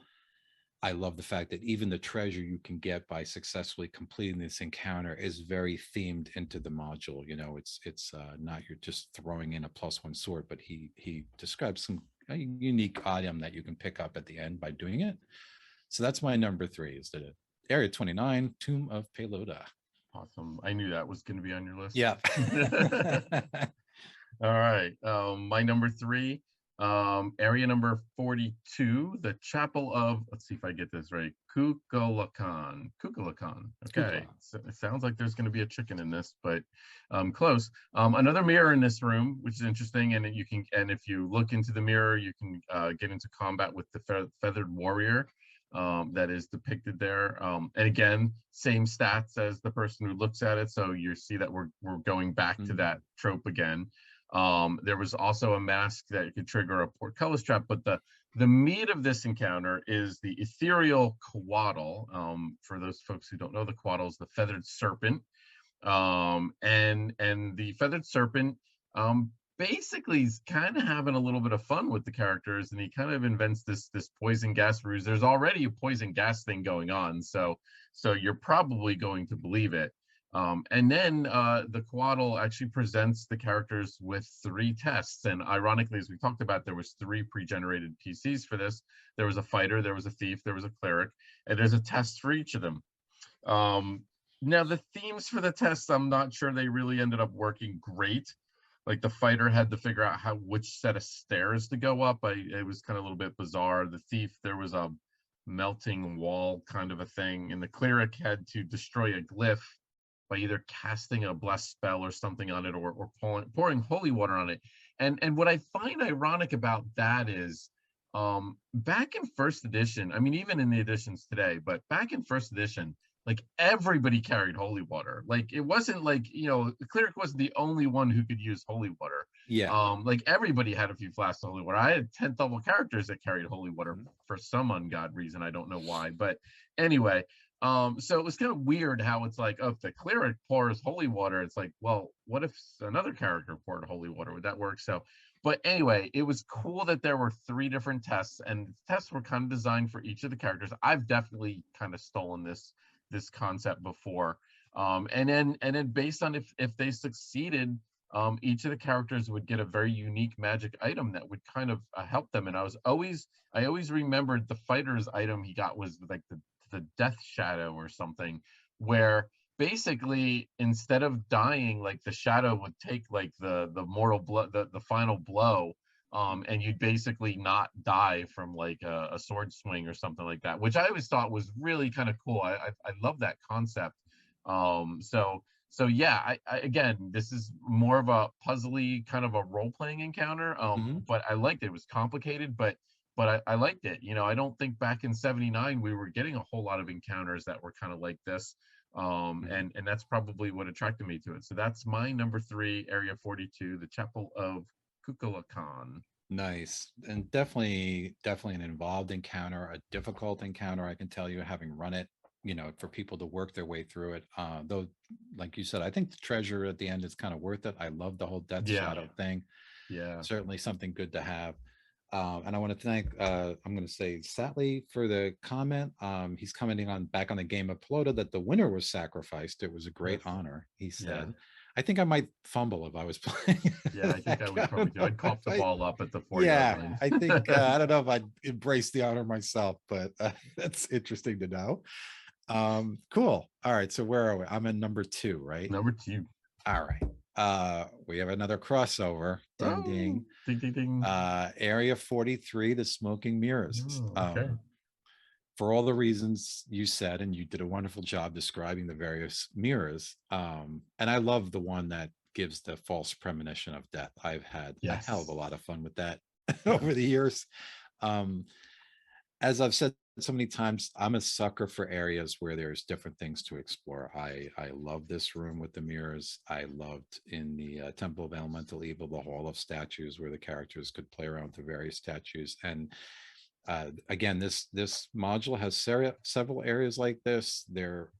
S2: I love the fact that even the treasure you can get by successfully completing this encounter is very themed into the module. It's not you're just throwing in a +1 sword, but he describes some a unique item that you can pick up at the end by doing it. So that's my number 3, is the Area 29 Tomb of Peloda.
S1: Awesome. I knew that was going to be on your list.
S2: Yeah.
S1: All right. My number 3, area number 42, the Chapel of, let's see if I get this right, Kukulkan. Okay. So it sounds like there's going to be a chicken in this, but close. Another mirror in this room, which is interesting. And if you look into the mirror, you can get into combat with the feathered warrior. That is depicted there. And again, same stats as the person who looks at it. So you see that we're going back to that trope again. There was also a mask that could trigger a portcullis trap, but the meat of this encounter is the ethereal quaddle. For those folks who don't know, the quaddle is the feathered serpent. And the feathered serpent basically he's kind of having a little bit of fun with the characters, and he kind of invents this poison gas ruse. There's already a poison gas thing going on, so you're probably going to believe it. And then the Quaddle actually presents the characters with 3 tests, and ironically, as we talked about, there was 3 pre-generated PCs for this. There was a fighter, there was a thief, there was a cleric, and there's a test for each of them. Now the themes for the tests, I'm not sure they really ended up working great. Like the fighter had to figure out which set of stairs to go up. It was kind of a little bit bizarre. The thief, there was a melting wall kind of a thing, and the cleric had to destroy a glyph by either casting a blessed spell or something on it, or pouring holy water on it. And what I find ironic about that is, back in first edition, I mean, even in the editions today, but back in first edition, like everybody carried holy water. Like it wasn't like, the cleric wasn't the only one who could use holy water.
S2: Yeah.
S1: Like everybody had a few flasks of holy water. I had 10th level characters that carried holy water for some ungod reason. I don't know why, but anyway, so it was kind of weird how it's like, oh, if the cleric pours holy water, it's like, well, what if another character poured holy water? Would that work? So, but anyway, it was cool that there were 3 different tests, and the tests were kind of designed for each of the characters. I've definitely kind of stolen this concept before, and then based on if they succeeded, each of the characters would get a very unique magic item that would kind of help them. And I always remembered the fighter's item he got was like the death shadow or something, where basically instead of dying, like the shadow would take like the mortal blow, the final blow, and you'd basically not die from like a sword swing or something like that, which I always thought was really kind of cool. I love that concept. So yeah, I again, this is more of a puzzly kind of a role-playing encounter, but I liked it. It was complicated, but I liked it. I don't think back in 79 we were getting a whole lot of encounters that were kind of like this. And that's probably what attracted me to it. So that's my number 3, Area 42, the Chapel of Kukulkan.
S2: Nice. And definitely an involved encounter, a difficult encounter, I can tell you, having run it, for people to work their way through it. Though, like you said, I think the treasure at the end is kind of worth it. I love the whole death shadow thing.
S1: Yeah.
S2: Certainly something good to have. And I want to thank, I'm going to say Satley for the comment. He's commenting back on the game of Pelota that the winner was sacrificed. It was a great honor, he said. I think I might fumble if I was playing.
S1: Yeah, I think I would probably do. I'd cough the ball up at the 4-yard line.
S2: I think, I don't know if I'd embrace the honor myself, but that's interesting to know. Cool. All right. So where are we? I'm in number 2, right?
S1: Number 2.
S2: All right. We have another crossover. Ding, ding.
S1: Ding, ding, ding.
S2: Area 43, the smoking mirrors.
S1: Okay.
S2: For all the reasons you said, and you did a wonderful job describing the various mirrors. And I love the one that gives the false premonition of death. I've had a hell of a lot of fun with that over the years. As I've said so many times, I'm a sucker for areas where there's different things to explore. I love this room with the mirrors. I loved in the Temple of Elemental Evil, the Hall of Statues, where the characters could play around with the various statues. And again, this module has several areas like this. There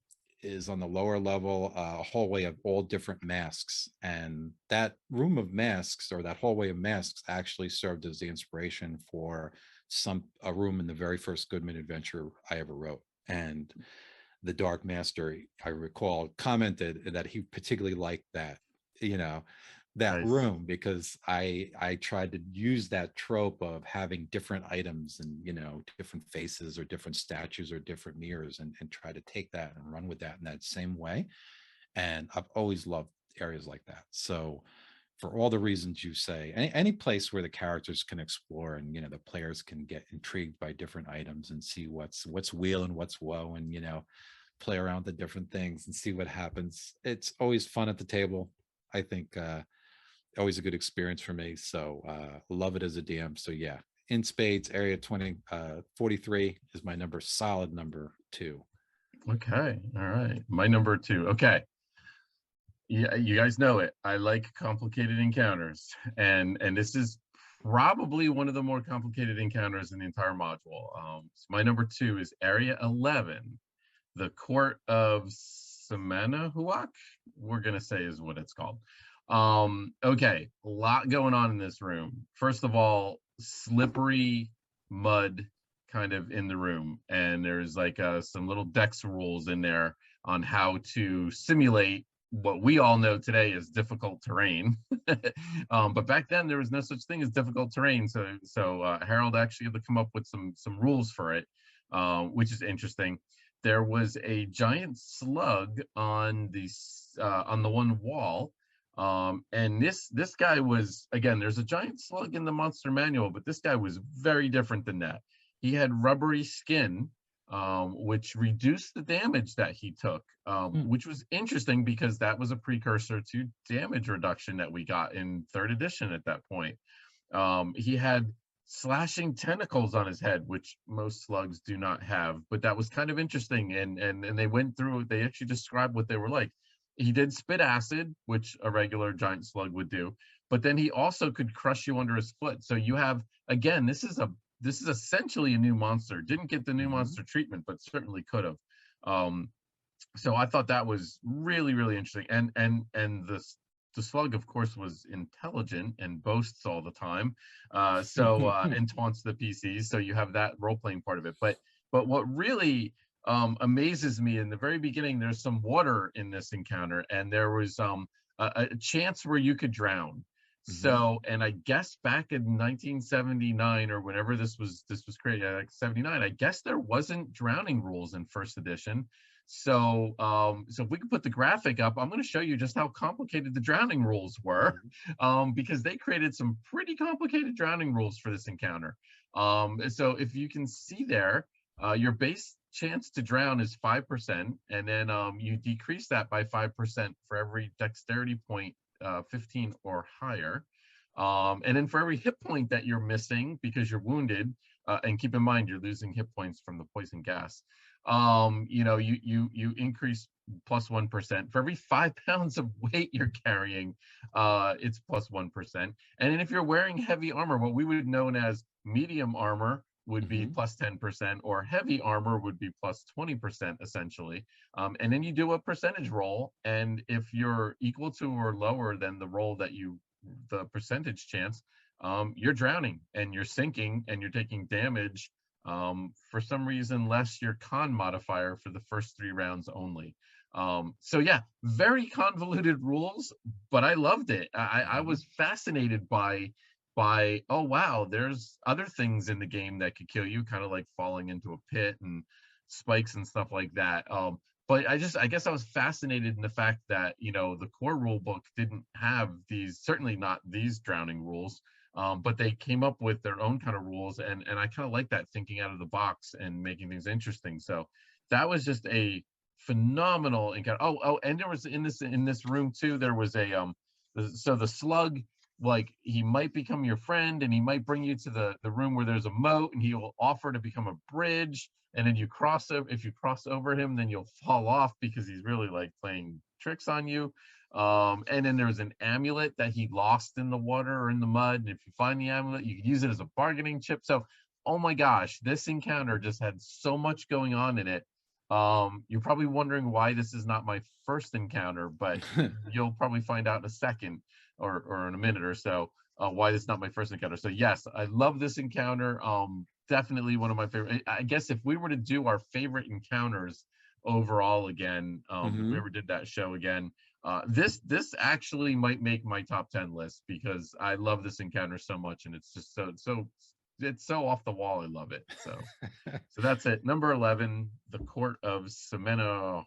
S2: is on the lower level a hallway of all different masks, and that room of masks, or that hallway of masks, actually served as the inspiration for a room in the very first Goodman adventure I ever wrote. And the Dark Master, I recall, commented that he particularly liked that, that
S1: Nice.
S2: room, because I tried to use that trope of having different items and, you know, different faces or different statues or different mirrors, and try to take that and run with that in that same way. And I've always loved areas like that. So for all the reasons you say, any place where the characters can explore, and, you know, the players can get intrigued by different items and see what's wheel and what's woe, and, you know, play around with the different things and see what happens. It's always fun at the table. I think always a good experience for me. So love it as a DM. So yeah, in spades, area 43 is my number, solid number 2.
S1: Okay. All right. My number 2. Okay. Yeah, you guys know it. I like complicated encounters, and this is probably one of the more complicated encounters in the entire module. So my number 2 is Area 11, the Court of Semanahuac. We're gonna say is what it's called. Okay, a lot going on in this room. First of all, slippery mud kind of in the room, and there's like some little dex rules in there on how to simulate what we all know today is difficult terrain. But back then there was no such thing as difficult terrain. So Harold actually had to come up with some rules for it, which is interesting. There was a giant slug on the one wall. And this guy was, again, there's a giant slug in the monster manual, but this guy was very different than that. He had rubbery skin, which reduced the damage that he took, which was interesting because that was a precursor to damage reduction that we got in 3rd edition at that point. He had slashing tentacles on his head, which most slugs do not have, but that was kind of interesting. And they went through, they actually described what they were like. He did spit acid, which a regular giant slug would do, but then he also could crush you under his foot. So you have, again, this is essentially a new monster. Didn't get the new monster treatment, but certainly could have. So I thought that was really, really interesting. And the slug, of course, was intelligent and boasts all the time. And taunts the PCs. So you have that role playing part of it. But what really amazes me, in the very beginning, there's some water in this encounter, and there was a chance where you could drown. So, and I guess back in 1979 or whenever this was created, like 79, I guess there wasn't drowning rules in 1st edition. So, so if we could put the graphic up, I'm going to show you just how complicated the drowning rules were, because they created some pretty complicated drowning rules for this encounter. So if you can see there, your base chance to drown is 5%, and then you decrease that by 5% for every dexterity point 15 or higher. And then for every hit point that you're missing because you're wounded, and keep in mind you're losing hit points from the poison gas, you increase plus 1%. For every 5 pounds of weight you're carrying, it's plus 1%. And then if you're wearing heavy armor, what we would know as medium armor would be plus 10%, or heavy armor would be plus 20%, essentially. And then you do a percentage roll, and if you're equal to or lower than the roll that the percentage chance, you're drowning and you're sinking and you're taking damage. For some reason, less your con modifier for the first 3 rounds only. So yeah, very convoluted rules, but I loved it. I was fascinated by, oh wow, there's other things in the game that could kill you, kind of like falling into a pit and spikes and stuff like that. But I guess I was fascinated in the fact that, the core rule book didn't have these, certainly not these drowning rules, but they came up with their own kind of rules, and I kind of like that, thinking out of the box and making things interesting. So that was just a phenomenal encounter. Oh, and there was in this room too, there was so the slug, like, he might become your friend, and he might bring you to the room where there's a moat, and he will offer to become a bridge, and then if you cross over him, then you'll fall off because he's really like playing tricks on you. And then there's an amulet that he lost in the water or in the mud, and if you find the amulet, you can use it as a bargaining chip. So, oh my gosh, this encounter just had so much going on in it. You're probably wondering why this is not my first encounter, but you'll probably find out in a second, or in a minute or so, why this is not my first encounter. So yes, I love this encounter. Definitely one of my favorite. I guess if we were to do our favorite encounters overall again, if we ever did that show again, This actually might make my top 10 list because I love this encounter so much, and it's just it's so off the wall. I love it. So that's it. Number 11, the Court of Semena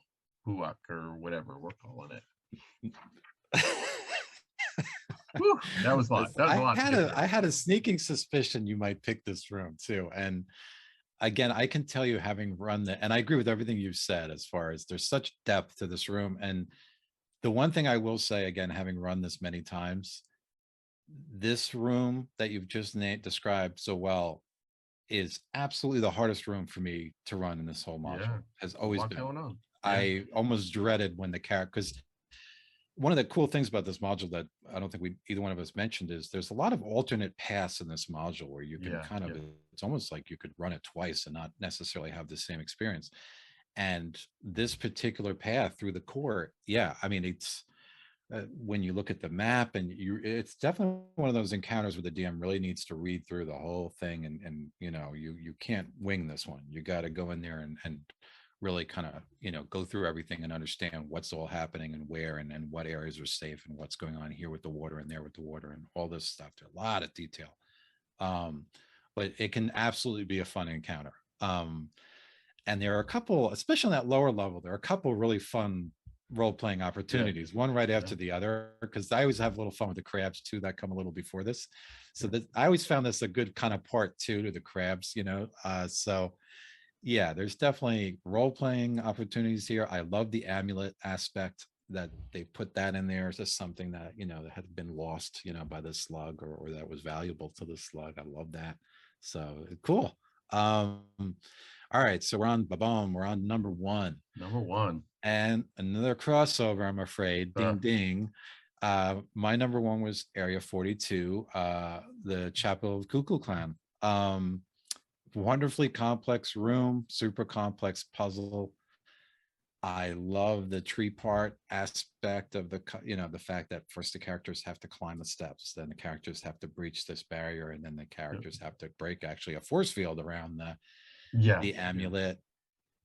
S1: Huak, or whatever we're calling it. Whew, that was a lot. That was a lot.
S2: I had a sneaking suspicion you might pick this room too. And again, I can tell you, having run the, and I agree with everything you've said as far as there's such depth to this room. And the one thing I will say, again, having run this many times, this room that you've just described so well is absolutely the hardest room for me to run in this whole module.
S1: Yeah,
S2: Has always been.
S1: Going on.
S2: Yeah. I almost dreaded when the character, because one of the cool things about this module that I don't think either one of us mentioned is there's a lot of alternate paths in this module where you can it's almost like you could run it twice and not necessarily have the same experience. And this particular path through the court, I mean, it's when you look at the map, and it's definitely one of those encounters where the DM really needs to read through the whole thing, and you can't wing this one. You got to go in there and really kind of go through everything and understand what's all happening and where, and what areas are safe, and what's going on here with the water and there with the water and all this stuff. There's a lot of detail, but it can absolutely be a fun encounter. And there are a couple, especially on that lower level, there are a couple really fun role-playing opportunities, one right after the other, because I always have a little fun with the crabs too, that come a little before this. So that I always found this a good kind of part two to the crabs, so yeah, there's definitely role-playing opportunities here. I love the amulet aspect that they put that in there. It's just something that that had been lost by the slug, or that was valuable to the slug. I love that. So cool. All right, so we're on number one. And another crossover, I'm afraid. Ding ding. My number one was Area 42, the Chapel of Cuckoo Clan. Wonderfully complex room, super complex puzzle. I love the tree part aspect of the fact that first the characters have to climb the steps, then the characters have to breach this barrier, and then the characters have to break actually a force field around the amulet.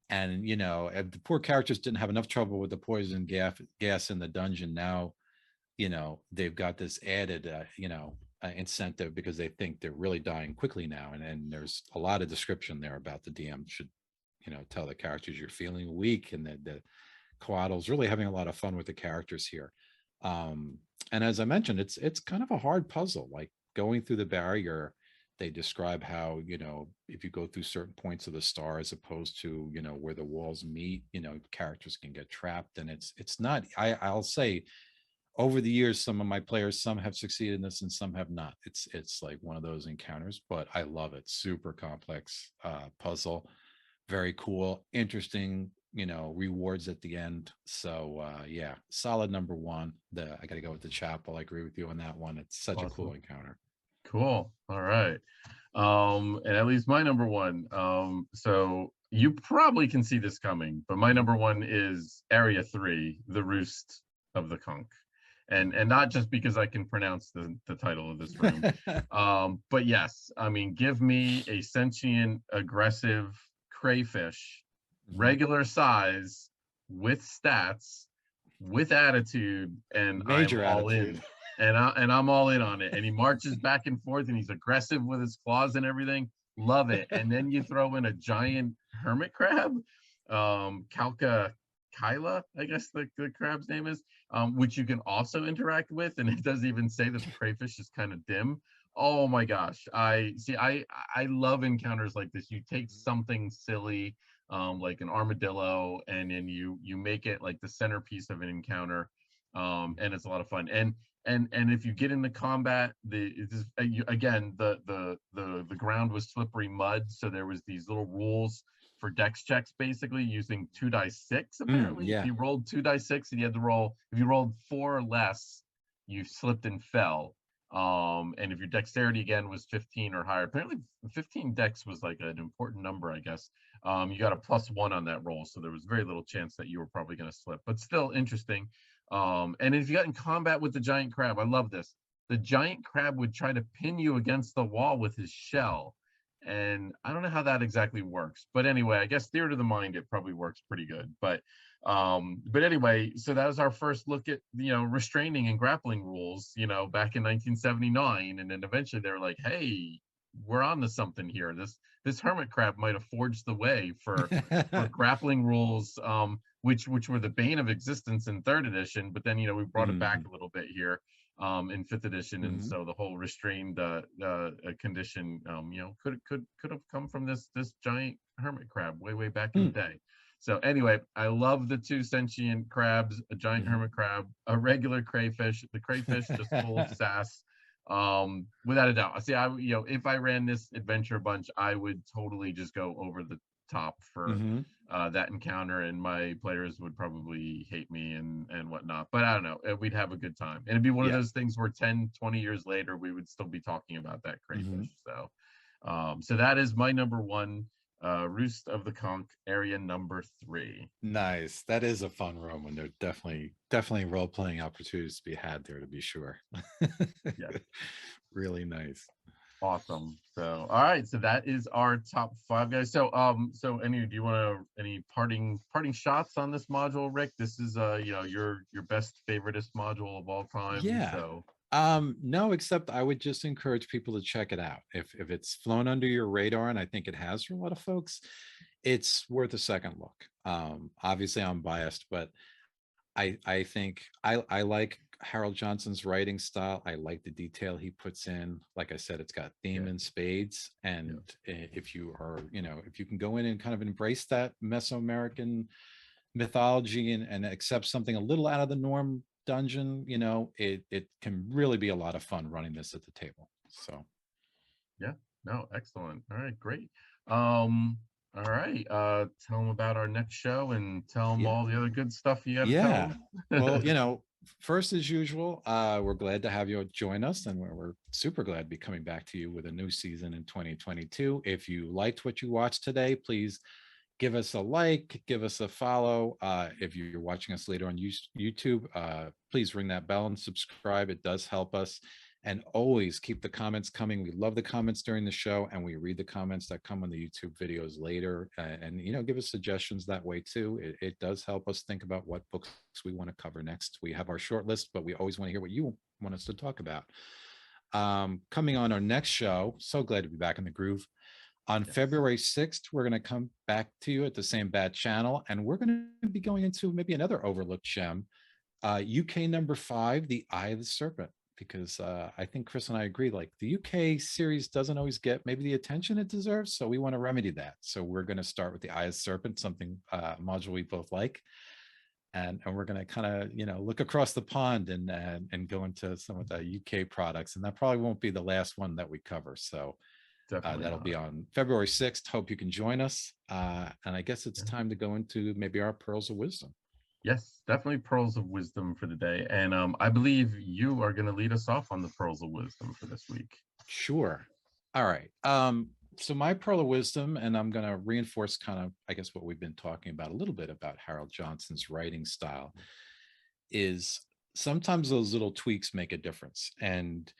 S2: And the poor characters didn't have enough trouble with the poison gas in the dungeon. Now they've got this added incentive, because they think they're really dying quickly now, and there's a lot of description there about the DM should tell the characters you're feeling weak, and the Coatls really having a lot of fun with the characters here. And as I mentioned, it's kind of a hard puzzle, like going through the barrier. They describe how if you go through certain points of the star, as opposed to where the walls meet, characters can get trapped. And it's not, I'll say, over the years, some of my players, some have succeeded in this and some have not. It's like one of those encounters, but I love it. Super complex puzzle, very cool, interesting, rewards at the end. So yeah, solid number one. I got to go with the chapel. I agree with you on that one. It's such a cool encounter.
S1: Cool. All right. And at least my number one. So you probably can see this coming, but my number one is Area 3, the Roost of the Conch. And not just because I can pronounce the title of this room, but yes, I mean, give me a sentient, aggressive crayfish, regular size, with stats, with attitude, and
S2: Major
S1: I'm all
S2: attitude.
S1: in. And I'm all in on it. And he marches back and forth, and he's aggressive with his claws and everything. Love it. And then you throw in a giant hermit crab, Kyla, I guess the crab's name is, which you can also interact with, and it does even say that the crayfish is kind of dim. Oh my gosh. I love encounters like this. You take something silly, like an armadillo, and then you make it like the centerpiece of an encounter. And it's a lot of fun. And if you get into combat, the ground was slippery mud, so there was these little rules for dex checks, basically using 2d6. Apparently, if you rolled 2d6 and you had to roll, if you rolled 4 or less, you slipped and fell. And if your dexterity again was 15 or higher, apparently 15 dex was like an important number, I guess. You got a +1 on that roll, so there was very little chance that you were probably going to slip, but still interesting. And if you got in combat with the giant crab, I love this. The giant crab would try to pin you against the wall with his shell. And I don't know how that exactly works. But anyway, I guess theater of the mind, it probably works pretty good. But But anyway, so that was our first look at, restraining and grappling rules, back in 1979. And then eventually they were like, hey, we're on to something here. This hermit crab might have forged the way for grappling rules, which were the bane of existence in third edition. But then, we brought it back
S2: Mhm.
S1: a little bit here, in fifth edition. And
S2: Mhm.
S1: so the whole restrained condition, could have come from this giant hermit crab way back in the
S2: Mm.
S1: day. So anyway, I love the two sentient crabs, a giant
S2: Mhm.
S1: hermit crab, a regular crayfish. The crayfish just full of sass, without a doubt. See, if I ran this adventure bunch, I would totally just go over the top for
S2: Mhm.
S1: that encounter, and my players would probably hate me and whatnot. But I don't know, we'd have a good time, and it'd be one of
S2: Yeah.
S1: those things where 10, 20 years later, we would still be talking about that
S2: Mhm.
S1: crayfish. So that is my number one. Roost of the Conch, area number 3.
S2: Nice. That is a fun room, and there definitely role playing opportunities to be had there, to be sure.
S1: Yes,
S2: Really nice.
S1: awesome. So, all right, so that is our top 5 guys. So any do you want to any parting shots on this module, Rick? This is your best favoriteest module of all time.
S2: Yeah.
S1: So,
S2: No, except I would just encourage people to check it out. If it's flown under your radar, and I think it has for a lot of folks, it's worth a second look. Obviously, I'm biased, but I think I like Harold Johnson's writing style. I like the detail he puts in. Like I said, it's got theme
S1: yeah,
S2: and spades.
S1: yeah,
S2: And if you are, if you can go in and kind of embrace that Mesoamerican mythology and accept something a little out of the norm dungeon, it can really be a lot of fun running this at the table. So
S1: yeah. No, excellent. All right, great. Um, all right. Tell them about our next show and tell them
S2: yeah.
S1: all the other good stuff you got to tell
S2: Yeah. Well,
S1: them.
S2: first as usual, we're glad to have you join us, and we're super glad to be coming back to you with a new season in 2022. If you liked what you watched today, please give us a like, give us a follow. If you're watching us later on YouTube, please ring that bell and subscribe. It does help us. And always keep the comments coming. We love the comments during the show, and we read the comments that come on the YouTube videos later. And give us suggestions that way too. It does help us think about what books we want to cover next. We have our short list, but we always want to hear what you want us to talk about. Coming on our next show, so glad to be back in the groove. On
S1: Yes.
S2: February 6th, we're going to come back to you at the same bad channel, and we're going to be going into maybe another overlooked gem, UK number 5, The Eye of the Serpent, because I think Chris and I agree, like the UK series doesn't always get maybe the attention it deserves, so we want to remedy that. So we're going to start with The Eye of the Serpent, something module we both like, and we're going to kind of look across the pond and go into some of the UK products, and that probably won't be the last one that we cover. So
S1: Definitely
S2: that'll be
S1: not.
S2: on February 6th. Hope you can join us. And I guess it's
S1: Yeah.
S2: time to go into maybe our pearls of wisdom.
S1: Yes, definitely pearls of wisdom for the day. And I believe you are going to lead us off on the pearls of wisdom for this week.
S2: Sure. All right. So my pearl of wisdom, and I'm going to reinforce kind of, I guess, what we've been talking about a little bit about Harold Johnson's writing style, is sometimes those little tweaks make a difference. And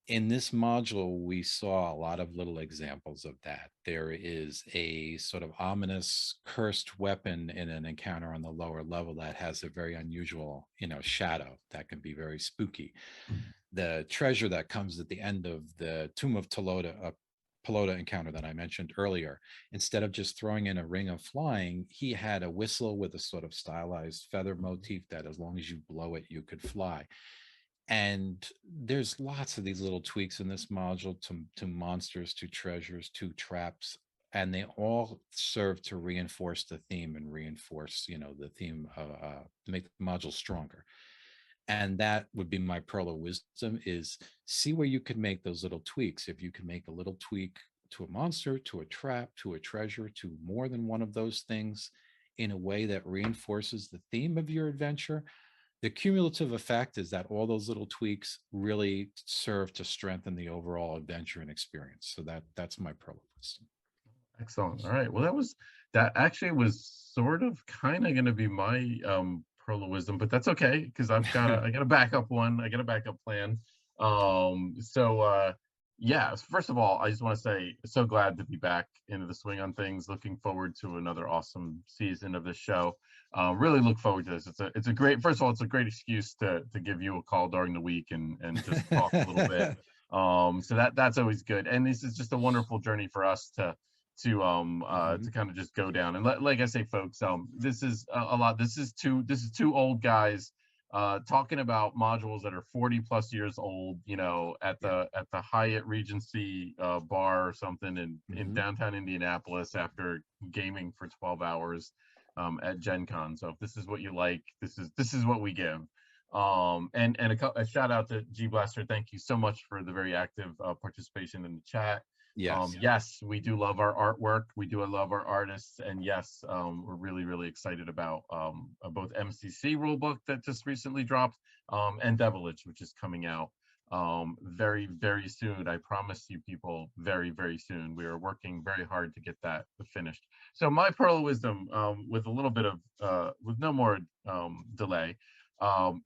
S2: in this module, we saw a lot of little examples of that. There is a sort of ominous cursed weapon in an encounter on the lower level that has a very unusual, shadow that can be very spooky. The treasure that comes at the end of the Tomb of Pelota encounter that I mentioned earlier, instead of just throwing in a ring of flying, he had a whistle with a sort of stylized feather motif that as long as you blow it, you could fly. And there's lots of these little tweaks in this module to monsters, to treasures, to traps, and they all serve to reinforce the theme and reinforce, the theme to make the module stronger. And that would be my pearl of wisdom: is see where you could make those little tweaks. If you can make a little tweak to a monster, to a trap, to a treasure, to more than one of those things in a way that reinforces the theme of your adventure, the cumulative effect is that all those little tweaks really serve to strengthen the overall adventure and experience. So that's my pearl of wisdom.
S1: Excellent. All right. Well, that actually was sort of kind of going to be my pearl of wisdom, but that's okay because I got a backup one. I got a backup plan. So Yeah, first of all, I just want to say so glad to be back into the swing on things. Looking forward to another awesome season of this show. Really look forward to this. It's a great, first of all, it's a great excuse to give you a call during the week and just talk a little bit. So that's always good. And this is just a wonderful journey for us to kind of just go down. And like I say, folks, this is a lot. This is two old guys talking about modules that are 40 plus years old, at
S2: Yeah.
S1: the Hyatt Regency bar or something in downtown Indianapolis after gaming for 12 hours at Gen Con. So if this is what you like, this is what we give. And a shout out to G Blaster. Thank you so much for the very active participation in the chat.
S2: Yes.
S1: Yes, we do love our artwork. We do love our artists, and yes, we're really, really excited about both MCC rulebook that just recently dropped, and Devilage, which is coming out very, very soon. I promise you, people, very, very soon. We are working very hard to get that finished. So my pearl of wisdom, with a little bit of with no more delay,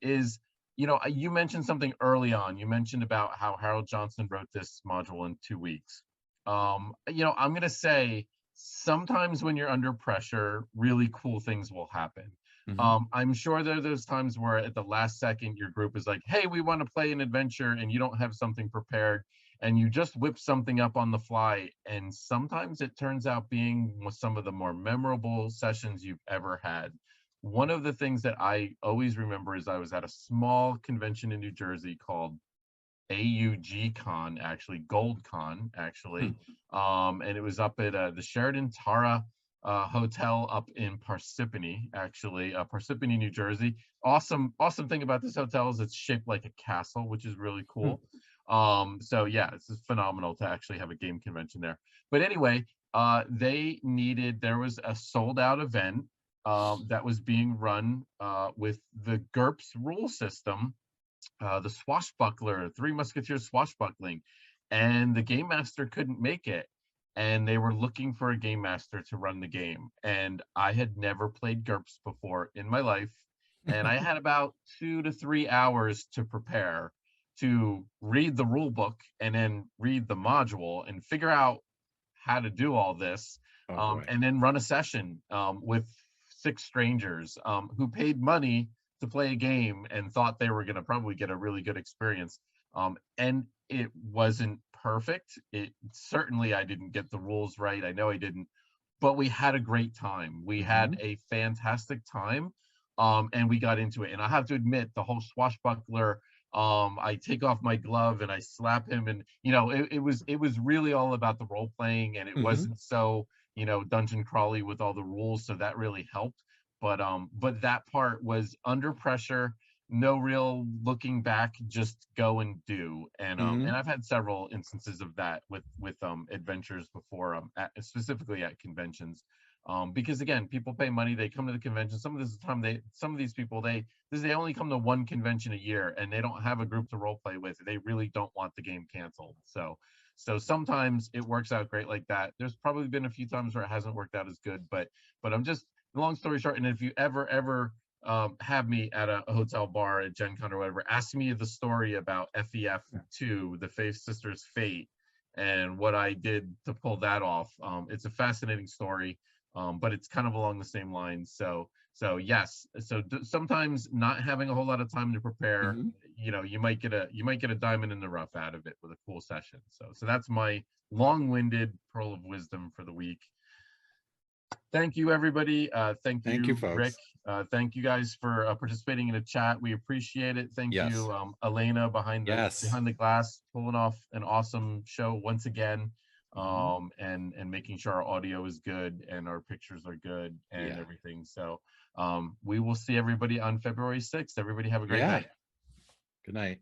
S1: is you mentioned something early on. You mentioned about how Harold Johnson wrote this module in 2 weeks. I'm going to say sometimes when you're under pressure, really cool things will happen. I'm sure there are those times where at the last second, your group is like, hey, we want to play an adventure, and you don't have something prepared, and you just whip something up on the fly. And sometimes it turns out being some of the more memorable sessions you've ever had. One of the things that I always remember is I was at a small convention in New Jersey called AUG Con, actually Gold Con, actually, and it was up at the Sheraton Tara Hotel up in Parsippany, actually, Parsippany, New Jersey. Awesome thing about this hotel is it's shaped like a castle, which is really cool. So yeah, it's phenomenal to actually have a game convention there. But anyway, there was a sold out event that was being run with the GURPS rule system, the swashbuckler, Three Musketeers swashbuckling, and the game master couldn't make it. And they were looking for a game master to run the game. And I had never played GURPS before in my life. And I had about 2 to 3 hours to prepare, to read the rule book and then read the module and figure out how to do all this,
S2: Oh boy.
S1: and then run a session with 6 strangers who paid money to play a game and thought they were going to probably get a really good experience. And it wasn't perfect. It certainly, I didn't get the rules right. I know I didn't, but we had a great time. We had a fantastic time, and we got into it. And I have to admit, the whole swashbuckler, I take off my glove and I slap him, and it was really all about the role playing, and it wasn't so dungeon crawly with all the rules, so that really helped. But that part was under pressure, no real looking back, just go and do. And I've had several instances of that with adventures before, specifically at conventions. Because again, people pay money, they come to the convention. Some of these people, they only come to one convention a year, and they don't have a group to role play with. They really don't want the game canceled. So sometimes it works out great like that. There's probably been a few times where it hasn't worked out as good, but I'm just, long story short, and if you ever have me at a hotel bar at Gen Con or whatever, ask me the story about FEF2, the Faith Sisters Fate, and what I did to pull that off. It's a fascinating story, but it's kind of along the same lines. So yes, sometimes not having a whole lot of time to prepare, you might get a diamond in the rough out of it with a cool session. So that's my long-winded pearl of wisdom for the week. Thank you, everybody. Thank
S2: Thank you,
S1: you, Rick.
S2: folks.
S1: Thank you guys for participating in the chat. We appreciate it. Thank
S2: Yes.
S1: you, Elena, behind the glass, pulling off an awesome show once again, and making sure our audio is good and our pictures are good and everything. So we will see everybody on February 6th. Everybody have a great night.
S2: Good night.